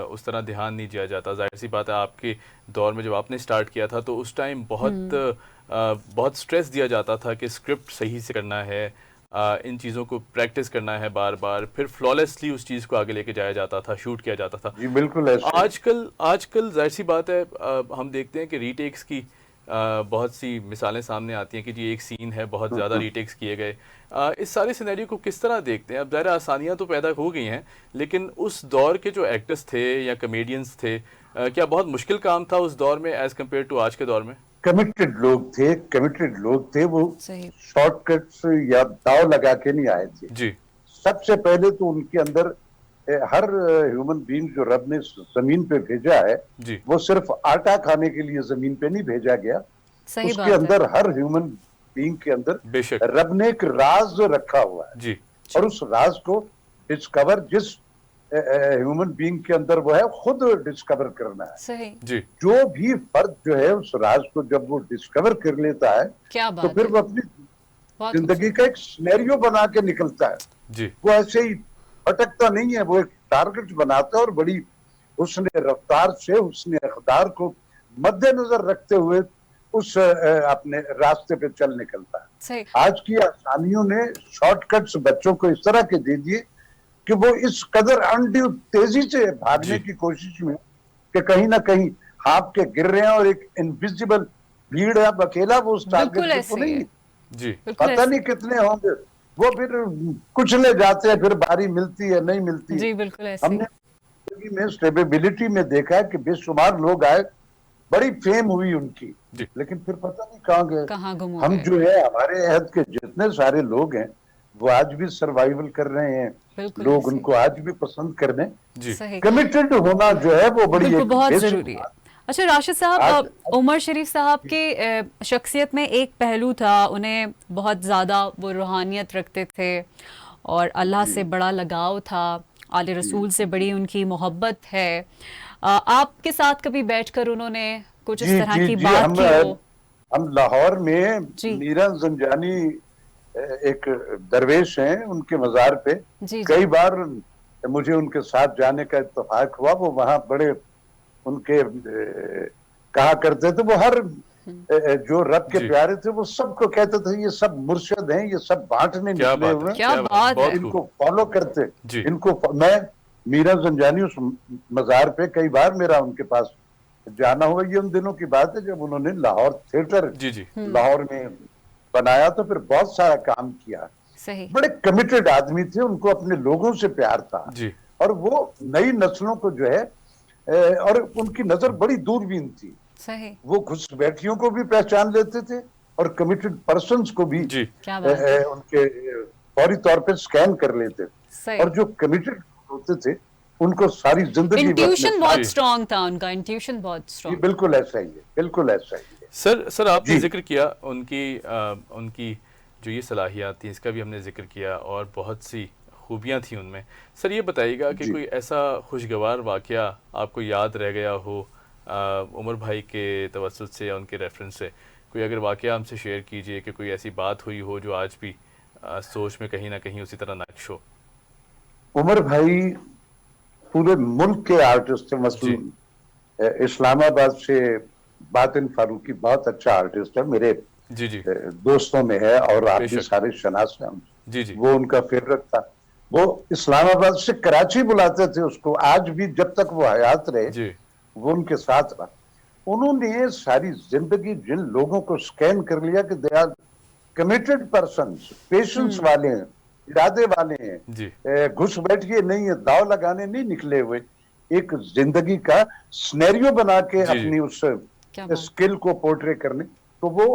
उस तरह ध्यान नहीं दिया जाता। जाहिर सी बात है आपके दौर में जब आपने स्टार्ट किया था तो उस टाइम बहुत स्ट्रेस दिया जाता था कि स्क्रिप्ट सही से करना है, इन चीज़ों को प्रैक्टिस करना है बार बार, फिर फ्लॉलेसली उस चीज़ को आगे लेके जाया जाता था, शूट किया जाता था। जी बिल्कुल ऐसे। आजकल आजकल जाहिर सी बात है, हम देखते हैं कि रीटेक्स की बहुत सी मिसालें सामने आती हैं कि जी एक सीन है, बहुत ज़्यादा रीटेक्स किए गए। इस सारे सिनेरियो को किस तरह देखते हैं? अब ज़ाहिर आसानियाँ तो पैदा हो गई हैं, लेकिन उस दौर के जो एक्टर्स थे या कमेडियंस थे, क्या बहुत मुश्किल काम था उस दौर में एज़ कम्पेयर टू आज के दौर में? कमिटेड लोग थे, वो सही। शॉर्टकट्स या दाव लगा के नहीं आए थे। जी सबसे पहले तो उनके अंदर हर ह्यूमन बीइंग जो रब ने जमीन पे भेजा है, जी वो सिर्फ आटा खाने के लिए जमीन पे नहीं भेजा गया। सही उसके बात है। अंदर हर ह्यूमन बीइंग के अंदर बेशक। रब ने एक राज रखा हुआ है, जी और उस राज को डिस्कवर जिस ह्यूमन बीइंग के अंदर वो है, खुद डिस्कवर करना है। सही। जी जो भी फर्द जो है उस राज को जब वो डिस्कवर कर लेता है, क्या तो बात फिर है। वो अपनी बहुत जिंदगी का एक सिनेरियो बना के निकलता है। जी वो ऐसे ही भटकता नहीं है, वो एक टारगेट बनाता है और बड़ी उसने रफ्तार से, उसने अकदार को मद्देनजर रखते हुए उस अपने रास्ते पे चल निकलता है। सही। आज की आसानियों ने शॉर्टकट्स बच्चों को इस तरह के दे दिए कि वो इस कदर अनड्यू तेजी से भागने जी की कोशिश में कि कहीं ना कहीं हाँप के गिर रहे हैं, और एक इनविजिबल भीड़ है, अब अकेला वो उस बिल्कुल टारगेट ऐसे को ही नहीं, है। जी बिल्कुल पता ऐसे। नहीं कितने होंगे, वो फिर कुचले जाते हैं, फिर बारी मिलती है नहीं मिलती है। जी बिल्कुल ऐसे ही। हमने जिंदगी में स्टेबिलिटी में देखा है कि बेशुमार लोग आए, बड़ी फेम हुई उनकी, जी लेकिन फिर पता नहीं कहाँ गए। कहाँ गुम हो हम गए। जो है, हमारे अहद के जितने सारे लोग हैं, वो आज भी सर्वाइवल कर रहे हैं, बिल्कुल लोग ऐसे ही। उनको आज भी पसंद कर रहे हैं। जी सही। कमिटेड होना जो है वो बड़ी बिल्कुल एक बहुत बेसिक ज़रूरी है। अच्छा राशिद साहब, आज उमर शरीफ साहब के शख्सियत में एक पहलू था, उन्हें बहुत ज़्यादा वो रूहानियत रखते थे और अल्लाह से बड़ा लगाव था, आले रसूल से बड़ी उनकी मोहब्बत है। आपके साथ कभी बैठकर उन्होंने कुछ इस जी तरह जी की जी, बात की हो? हम लाहौर में जी मीरा जंजानी एक दरवेश हैं, उनके मज़ार पे जी जी। कई बार मुझे उनके साथ जाने का इत्तेफाक हुआ। वो वहाँ बड़े उनके कहा करते थे, वो हर जो रब के जी, प्यारे थे वो सबको कहते थे ये सब मुर्शिद हैं, ये सब बांटने क्या निकले बात है, हुए हैं, क्या क्या बात है, बात है। बहुत खूब। इनको फॉलो करते। जी, मैं मीरा जंजानी उस मज़ार पे कई बार मेरा उनके पास जाना हुआ। ये उन दिनों की बात है जब उन्होंने लाहौर थिएटर जी, जी, लाहौर में बनाया, तो फिर बहुत सारा काम किया। सही बड़े कमिटेड आदमी थे, उनको अपने लोगों से प्यार था। जी, और वो नई नस्लों को जो है और उनकी नजर बड़ी दूरबीन थी। सही। वो घुसपैठियों को भी पहचान लेते थे और कमिटेड पर्सन्स को भी जी, क्या बात है। उनके फौरी तौर पे स्कैन कर लेते थे। और सही। जो कमिटेड होते थे उनको सारी जिंदगी वो अपने इंट्यूशन साथ। बहुत जी। स्ट्रांग था उनका, इंट्यूशन बहुत जी स्ट्रांग। बिल्कुल ऐसा ही है, बिल्कुल ऐसा ही है। सर आपने जी ज़िक्र किया उनकी जो ये सलाहियत थी, इसका भी हमने ज़िक्र किया और बहुत सी खूबियाँ थी उनमें। सर ये बताइएगा कि जी कोई ऐसा खुशगवार वाक़या आपको याद रह गया हो उमर भाई के तवस्सुत से या उनके रेफरेंस से, कोई अगर वाक़या हमसे शेयर कीजिए कि कोई ऐसी बात हुई हो जो आज भी सोच में कहीं ना कहीं उसी तरह नक्श हो। उमर भाई पूरे मुल्क के आर्टिस्ट थे। जी, मसलन इस्लामाबाद से बातिन फारूकी बहुत अच्छा आर्टिस्ट है, मेरे जी, जी, दोस्तों में है और आप भी बेशक, सारे शनास हैं। जी, जी, वो उनका फेवरेट था। वो इस्लामाबाद से कराची बुलाते थे उसको, आज भी जब तक वो हयात रहे जी, वो उनके साथ रहा। उन्होंने सारी जिंदगी जिन लोगों को स्कैन कर लिया कि they are committed persons, patience वाले हैं, इरादे वाले जी, हैं, घुस बैठिए नहीं है, दाव लगाने नहीं निकले हुए, एक जिंदगी का स्नेरियो बना के जी, जी, अपनी उस क्या बात। स्किल को पोर्ट्रे करने। तो वो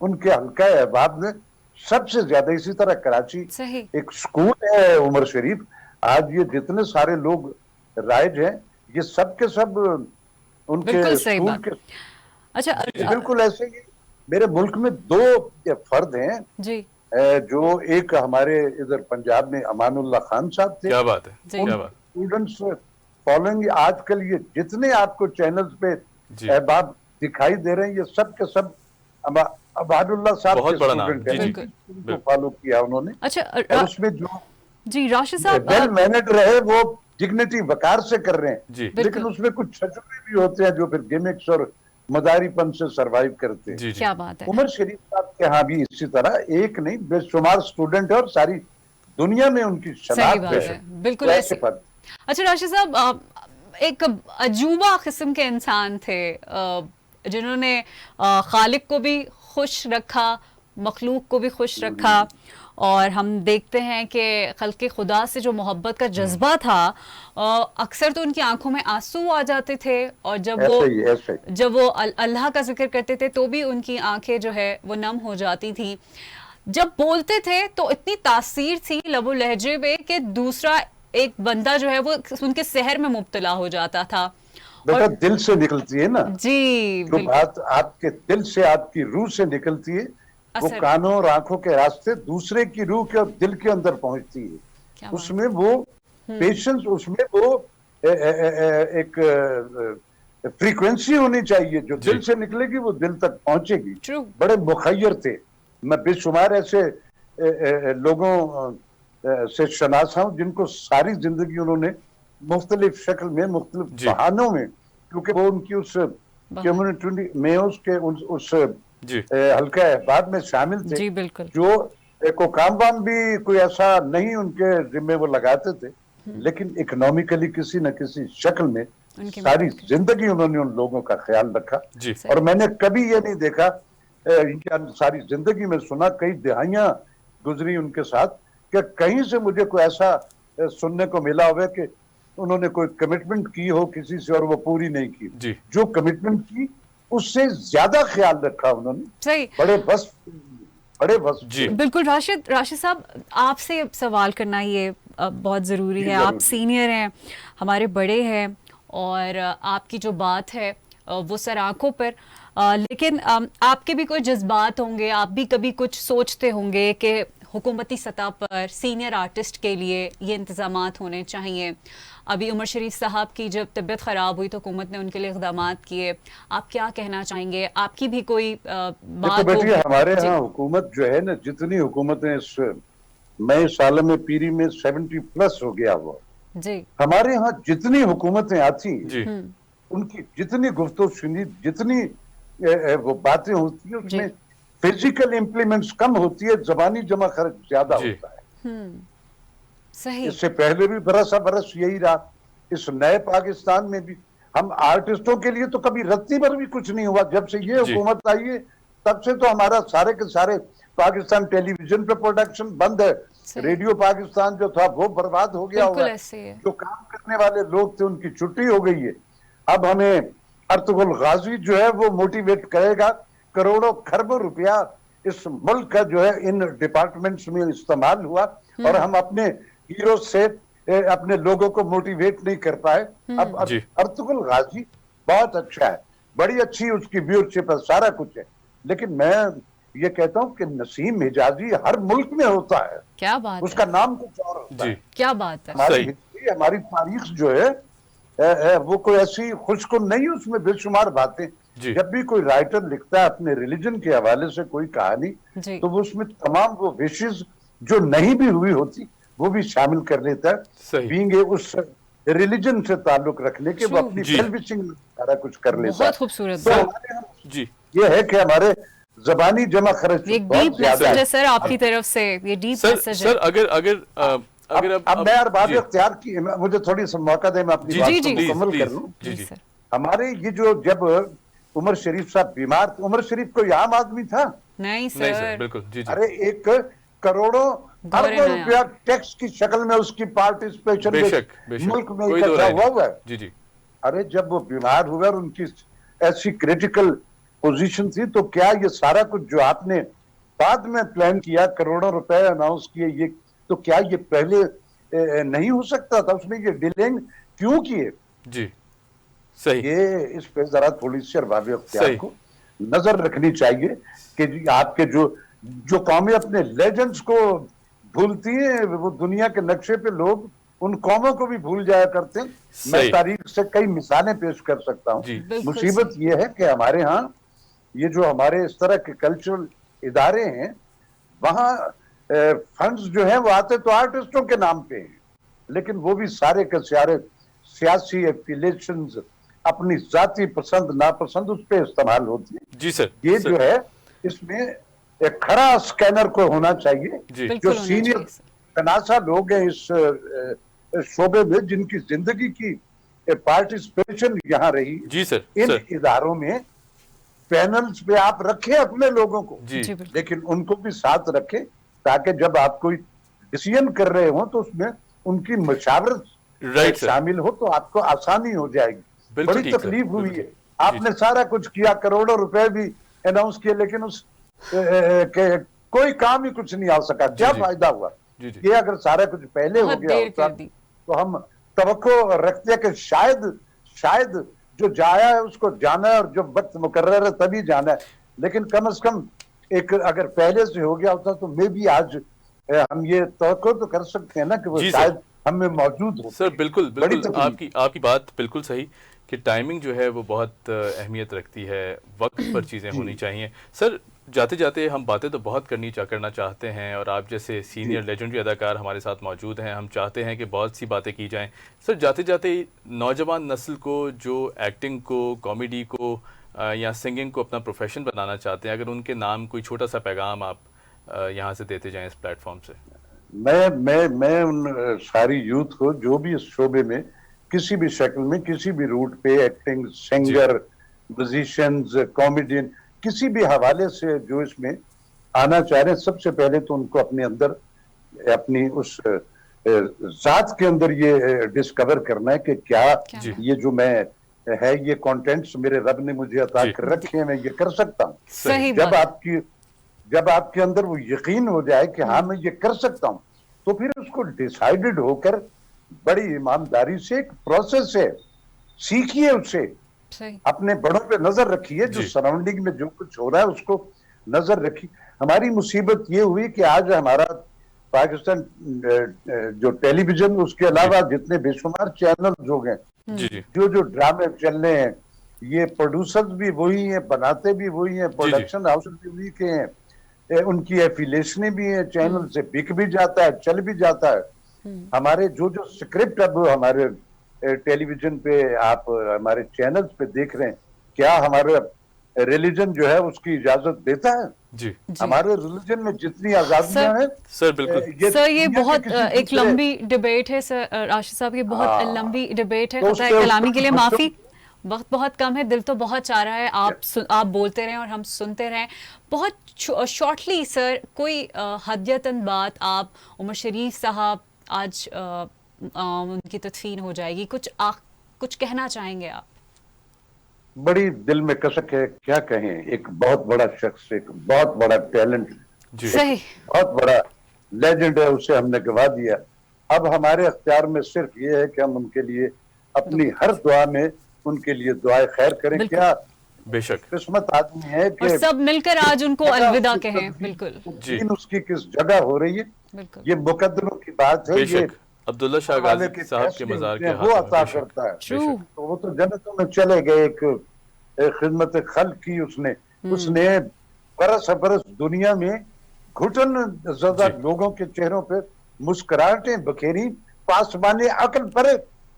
उनके हल्का अहबाब में सबसे ज्यादा। इसी तरह कराची सही। एक स्कूल है उमर शरीफ। आज ये जितने सारे लोग राइज हैं, ये सब के सब बिल्कुल उनके सही स्कूल बात। के। अच्छा जी, जी, बिल्कुल ऐसे ही मेरे मुल्क में दो फर्द हैं, जी जो एक हमारे इधर पंजाब में अमानुल्लाह खान साहब थे। क्या बात है, जी। क्या उनके बात, स्टूडेंट्स फॉलोइंग आजकल ये जितने आपको चैनल्स पे जी, अहबाब दिखाई दे रहे हैं, ये सब के सब अबादुल्लाह साहब बहुत के बड़ा नाम, स्टूडेंट हैं। जी, जी, बिल्कुल। उनको बिल्कुल, फॉलो किया उन्होंने। अच्छा और उसमें जो जी राशिद साहब वेल मैनेड रहे वो डिग्निटी वकार से कर रहे हैं। जी, लेकिन बिल्कुल। उसमें कुछ छजुए भी होते हैं जो फिर गिमिक्स और मदारीपन से सरवाइव करते हैं। जी, जी, क्या बात है। उमर शरीफ साहब के यहाँ भी इसी तरह एक नहीं बेशुमार स्टूडेंट है और सारी दुनिया में उनकी सही शनाख्त बात है, है। बिल्कुल तो ऐसे। ऐसे पर अच्छा राशिद साहब एक अजूबा किस्म के इंसान थे, जिन्होंने खालिक को भी खुश रखा, मखलूक को भी खुश रखा। और हम देखते हैं कि खल्क़े खुदा से जो मोहब्बत का जज्बा था, अक्सर तो उनकी आंखों में आंसू आ जाते थे। और ऐसे ही जब वो अल्लाह का जिक्र करते थे तो भी उनकी आंखें जो है वो नम हो जाती थी। जब बोलते थे तो इतनी तासीर थी लबो लहजे में कि दूसरा एक बंदा जो है वो उनके सहर में मुब्तला हो जाता था। बेटा और दिल से निकलती है ना, जी जो बिल्कुल बात आपके दिल से आपकी रूह से निकलती है वो असर। कानों और आंखों के रास्ते दूसरे की रूह के और दिल के अंदर पहुंचती है। क्या बात। उसमें वो पेशेंस, उसमें वो एक फ्रीक्वेंसी होनी चाहिए जो जी, दिल से निकलेगी वो दिल तक पहुंचेगी। ट्रू। बड़े मुखय्यर थे। मैं बेशुमार ऐसे लोगों से शनासा हूं जिनको सारी जिंदगी उन्होंने मुख्तलिफ शक्ल में मुख्तलिफ जी, बहानों में, क्योंकि वो उनकी उस बहार। कम्युनिटी में उसके उस जी, हल्का अहबाब में शामिल थे। जी बिल्कुल। जो को काम वाम भी कोई ऐसा नहीं उनके जिम्मे वो लगाते थे, लेकिन इकोनॉमिकली किसी न किसी शक्ल में उनकी सारी मदद की। जिंदगी उन्होंने उन लोगों का ख्याल रखा। जी, सही। और मैंने कभी ये नहीं देखा, इनकी सारी जिंदगी में सुना, कई दिहाइयां गुजरी उनके साथ, कि कहीं से मुझे कोई ऐसा सुनने को मिला हुआ कि उन्होंने कोई कमिटमेंट की हो किसी से और वो पूरी नहीं की। जी, जो कमिटमेंट की उससे ज्यादा ख्याल रखा उन्होंने। सही। बड़े बस जी, बिल्कुल। राशिद साहब आपसे सवाल करना ये बहुत ज़रूरी जी, है। जरूर आप जी। सीनियर हैं, हमारे बड़े हैं, और आपकी जो बात है वो सर आंखों पर, लेकिन आपके भी कोई जज्बात होंगे, आप भी कभी कुछ सोचते होंगे कि हुकूमती सतह पर सीनियर आर्टिस्ट के लिए ये इंतजामात होने चाहिए। अभी उमर शरीफ साहब की जब तबीयत ख़राब हुई तो हुकूमत ने उनके लिए इक़दामात किए। आप क्या कहना चाहेंगे? आपकी भी कोई बात बेटी, होगी? हमारे जी यहाँ हुकूमत जो है ना, जितनी हुकूमतें इस नए साल में पीरी में 70+ हो गया वो, जी हमारे यहाँ जितनी हुकूमतें आती हैं, जी उनकी जितनी गुफ्तगू सुनी, जितनी वो बातें होती है, जी उसमें फिजिकल इम्प्लीमेंट्स कम होती है, जबानी जमा खर्च ज्यादा जी। होता है। सही। इससे पहले भी बरस यही रहा। इस नए पाकिस्तान में भी हम आर्टिस्टों के लिए तो कभी रत्ती भर भी कुछ नहीं हुआ। जब से ये जी हुकूमत आई है तब से तो हमारा सारे के सारे पाकिस्तान टेलीविजन पे प्रोडक्शन बंद है। सही। रेडियो पाकिस्तान जो था वो बर्बाद हो गया बिल्कुल हुआ है। ऐसे ही है। जो काम करने वाले लोग थे उनकी छुट्टी हो गई है। अब हमें अर्तुगरुल गाजी जो है वो मोटिवेट करेगा। करोड़ों खरबों रुपया इस मुल्क का जो है इन डिपार्टमेंट्स में इस्तेमाल हुआ और हम अपने हीरो से अपने लोगों को मोटिवेट नहीं कर पाए। अब जी अर्तुगरुल गाजी बहुत अच्छा है, बड़ी अच्छी उसकी व्यूअरशिप है, सारा कुछ है, लेकिन मैं ये कहता हूं कि नसीम हिजाजी हर मुल्क में होता है। क्या बात उसका है, नाम कुछ और होता जी है। क्या बात है। हमारी सही। हिस्ट्री, हमारी तारीख जो है वो कोई ऐसी खुशकुन नहीं, उसमें बेशुमार बातें। जी जब भी कोई राइटर लिखता है अपने रिलीजन के हवाले से कोई कहानी, जी तो वो उसमें तमाम वो विशेष जो नहीं भी हुई होती वो भी शामिल कर लेता है। सही। बीइंग उस रिलीजन से ताल्लुक रखने के वो True. अपनी जी। वेल विशिंग सारा कुछ कर लेता है। बहुत खूबसूरत तो बात। हमारे यहाँ जी ये है कि हमारे जबानी जमा खर्च ये एक बहुत डीप ज्यादा मैसेज है है। सर आपकी तरफ से, ये डीप सर मैसेज है। सर अगर अगर अगर अब मैं अरबाब जी इख्तियार की, मुझे थोड़ी सा मौका दे, मैं अपनी जी बात जी को जी, प्लीज मुकम्मल कर प्लीज लूं। जी जी जी सर। हमारे ये जो जब उमर शरीफ साहब बीमार थे, उमर शरीफ कोई आम आदमी था? नहीं नहीं सर सर, बिल्कुल जी जी अरे एक करोड़ों दौरे अरबों नया। रुपया टैक्स की शक्ल में उसकी पार्टिसिपेशन बेशक बेशक मुल्क में कोई दो इकट्ठा राय हुआ नहीं। हुआ है। जी जी अरे जब वो बीमार हुए और उनकी ऐसी क्रिटिकल पोजीशन थी, तो क्या ये सारा कुछ जो आपने बाद में प्लान किया, करोड़ों रुपए अनाउंस किए, ये तो क्या ये पहले नहीं हो सकता था? उसने ये डिलेइंग क्यों किए? जी सही ये इस पे जरा थोड़ी सी अरबाब इख्तियार सही। को नजर रखनी चाहिए कि जी आपके जो कौमें अपने लेजेंड्स को भूलती हैं, वो दुनिया के नक्शे पे लोग उन कौमों को भी भूल जाया करते हैं। मैं सही। तारीख से कई मिसालें पेश कर सकता हूँ। जी बिल्कुल मुसीबत ये है कि हमारे यहाँ ये जो हमारे इस तरह के कल्चरल इदारे हैं, वहाँ फंड्स जो है वो आते तो आर्टिस्टों के नाम पे हैं, लेकिन वो भी सारे के सारे सियासी एफिलिएशंस, अपनी जाति पसंद नापसंद उस पर इस्तेमाल होती है। जी सर ये सर, जो है इसमें एक खरा स्कैनर को होना चाहिए। जी बिल्कुल जो होना सीनियर चाहिए सर। तनासा लोग हैं इस शोबे में, जिनकी जिंदगी की पार्टिसिपेशन यहाँ रही, जी सर इन सर इदारों में पैनल्स पे आप रखें अपने लोगों को, जी जी बिल्कुल। लेकिन उनको भी साथ रखें, ताकि जब आप कोई डिसीजन कर रहे हो तो उसमें उनकी मशावरत राइट सर शामिल हो तो आपको आसानी हो जाएगी। बिल्कुल बड़ी ठीक सर, तकलीफ हुई है, बिल्कुल। आपने सारा कुछ किया, करोड़ों रुपए भी अनाउंस किए, लेकिन उस के कोई काम ही कुछ नहीं आ सका। क्या जी। फायदा हुआ? जी जी ये अगर सारा कुछ पहले हो बहुत गया देर होता कर दी। तो हम तवक्को रखते हैं कि शायद जो जाया है उसको जाना है, और जब वक्त मुकर्रर है तभी जाना है। लेकिन कम से कम एक अगर पहले से हो गया होता तो मे भी आज हम ये तवक्को तो कर सकते हैं ना कि वो जी सर। शायद हम में मौजूद हो। सर बिल्कुल बड़ी बिल्कुल तकलीफ। आपकी बात बिल्कुल सही कि टाइमिंग जो है वो बहुत अहमियत रखती है, वक्त पर चीज़ें होनी चाहिए। सर जाते जाते हम बातें तो बहुत करना चाहते हैं, और आप जैसे सीनियर लेजेंडरी अदाकार हमारे साथ मौजूद हैं, हम चाहते हैं कि बहुत सी बातें की जाएं। सर जाते जाते नौजवान नस्ल को जो एक्टिंग को, कॉमेडी को या सिंगिंग को अपना प्रोफेशन बनाना चाहते हैं, अगर उनके नाम कोई छोटा सा पैगाम आप यहाँ से देते जाएं इस प्लेटफॉर्म से। मैं उन सारी यूथ को जो भी इस शोबे में किसी भी शक्ल में, किसी भी रूट पे, एक्टिंग, सिंगर, म्यूजिशियंस, कॉमेडियन, किसी भी हवाले से जो इसमें आना चाह रहे हैं, सबसे पहले तो उनको अपने अंदर, अपनी उस जात के अंदर ये डिस्कवर करना है कि क्या जी। ये जो मैं है, ये कंटेंट्स मेरे रब ने मुझे अता जी। कर रखे हैं, मैं ये कर सकता हूँ। सही जब बात। आपके अंदर वो यकीन हो जाए कि हाँ मैं ये कर सकता हूँ, तो फिर उसको डिसाइडेड होकर बड़ी ईमानदारी से, एक प्रोसेस है, सीखिए उससे, सही। अपने बड़ों पे नजर रखिए, जो जी। सराउंडिंग में जो कुछ हो रहा है उसको नजर रखी। हमारी मुसीबत ये हुई कि आज हमारा पाकिस्तान जो टेलीविजन, उसके अलावा जितने बेशुमार चैनल हो गए, जी जी जो जो ड्रामे चल रहे हैं, ये प्रोड्यूसर्स भी वही हैं, बनाते भी वही हैं, जी जी प्रोडक्शन हाउस भी वही के हैं, उनकी एफिलेशनें भी हैं, चैनल से बिक भी जाता है, चल भी जाता है। हमारे जो जो स्क्रिप्ट अब हमारे टेलीविजन पे, आप हमारे चैनल्स पे देख रहे हैं, क्या हमारे रिलीजन जो है उसकी इजाजत देता है? जी जी हमारे रिलीजन में जितनी आजादियां सर हैं, सर बिल्कुल सर, ये दुनिया के बहुत किसी एक दूसरे, लंबी डिबेट है सर, राशिद साहब, ये बहुत हाँ, लंबी डिबेट है। तो खता है उसके कलामी के लिए बच्चों, माफी, वक्त बहुत कम है, दिल तो बहुत चाह रहा है आप बोलते रहें और हम सुनते रहें। बहुत शॉर्टली सर, कोई हदियतन बात आप, उमर शरीफ साहब आज उनकी तदफीन हो जाएगी, कुछ कहना चाहेंगे आप? बड़ी दिल में कसक है, क्या कहें। एक बहुत बड़ा शख्स, एक बहुत बड़ा टैलेंट, जी सही। बहुत बड़ा लेजेंड है, उसे हमने गवा दिया। अब हमारे अख्तियार में सिर्फ ये है कि हम उनके लिए अपनी हर दुआ में उनके लिए दुआएं खैर करें। बिल्कुल। क्या बेशक किस्मत आदमी है और कि सब मिलकर आज उनको जगह अलविदा उसकी कहें। तब्दील, बिल्कुल जी तब्दील उसकी किस जगह हो रही है, बिल्कुल ये मुकद्दरों की बात है। ये बेशक अब्दुल्ला शाह वाले गाजी के साहब के फैसले मज़ार होते के हैं, वो हाथों में, अता बेशक करता है। ट्रू। बेशक तो वो तो जन्नतों में चले गए, एक खिदमत खल्क की उसने, उसने बरस बरस दुनिया में घुटन ज़दा जी लोगों के चेहरों पे मुस्कुराहटें बखेरी, पासबाने अकल परे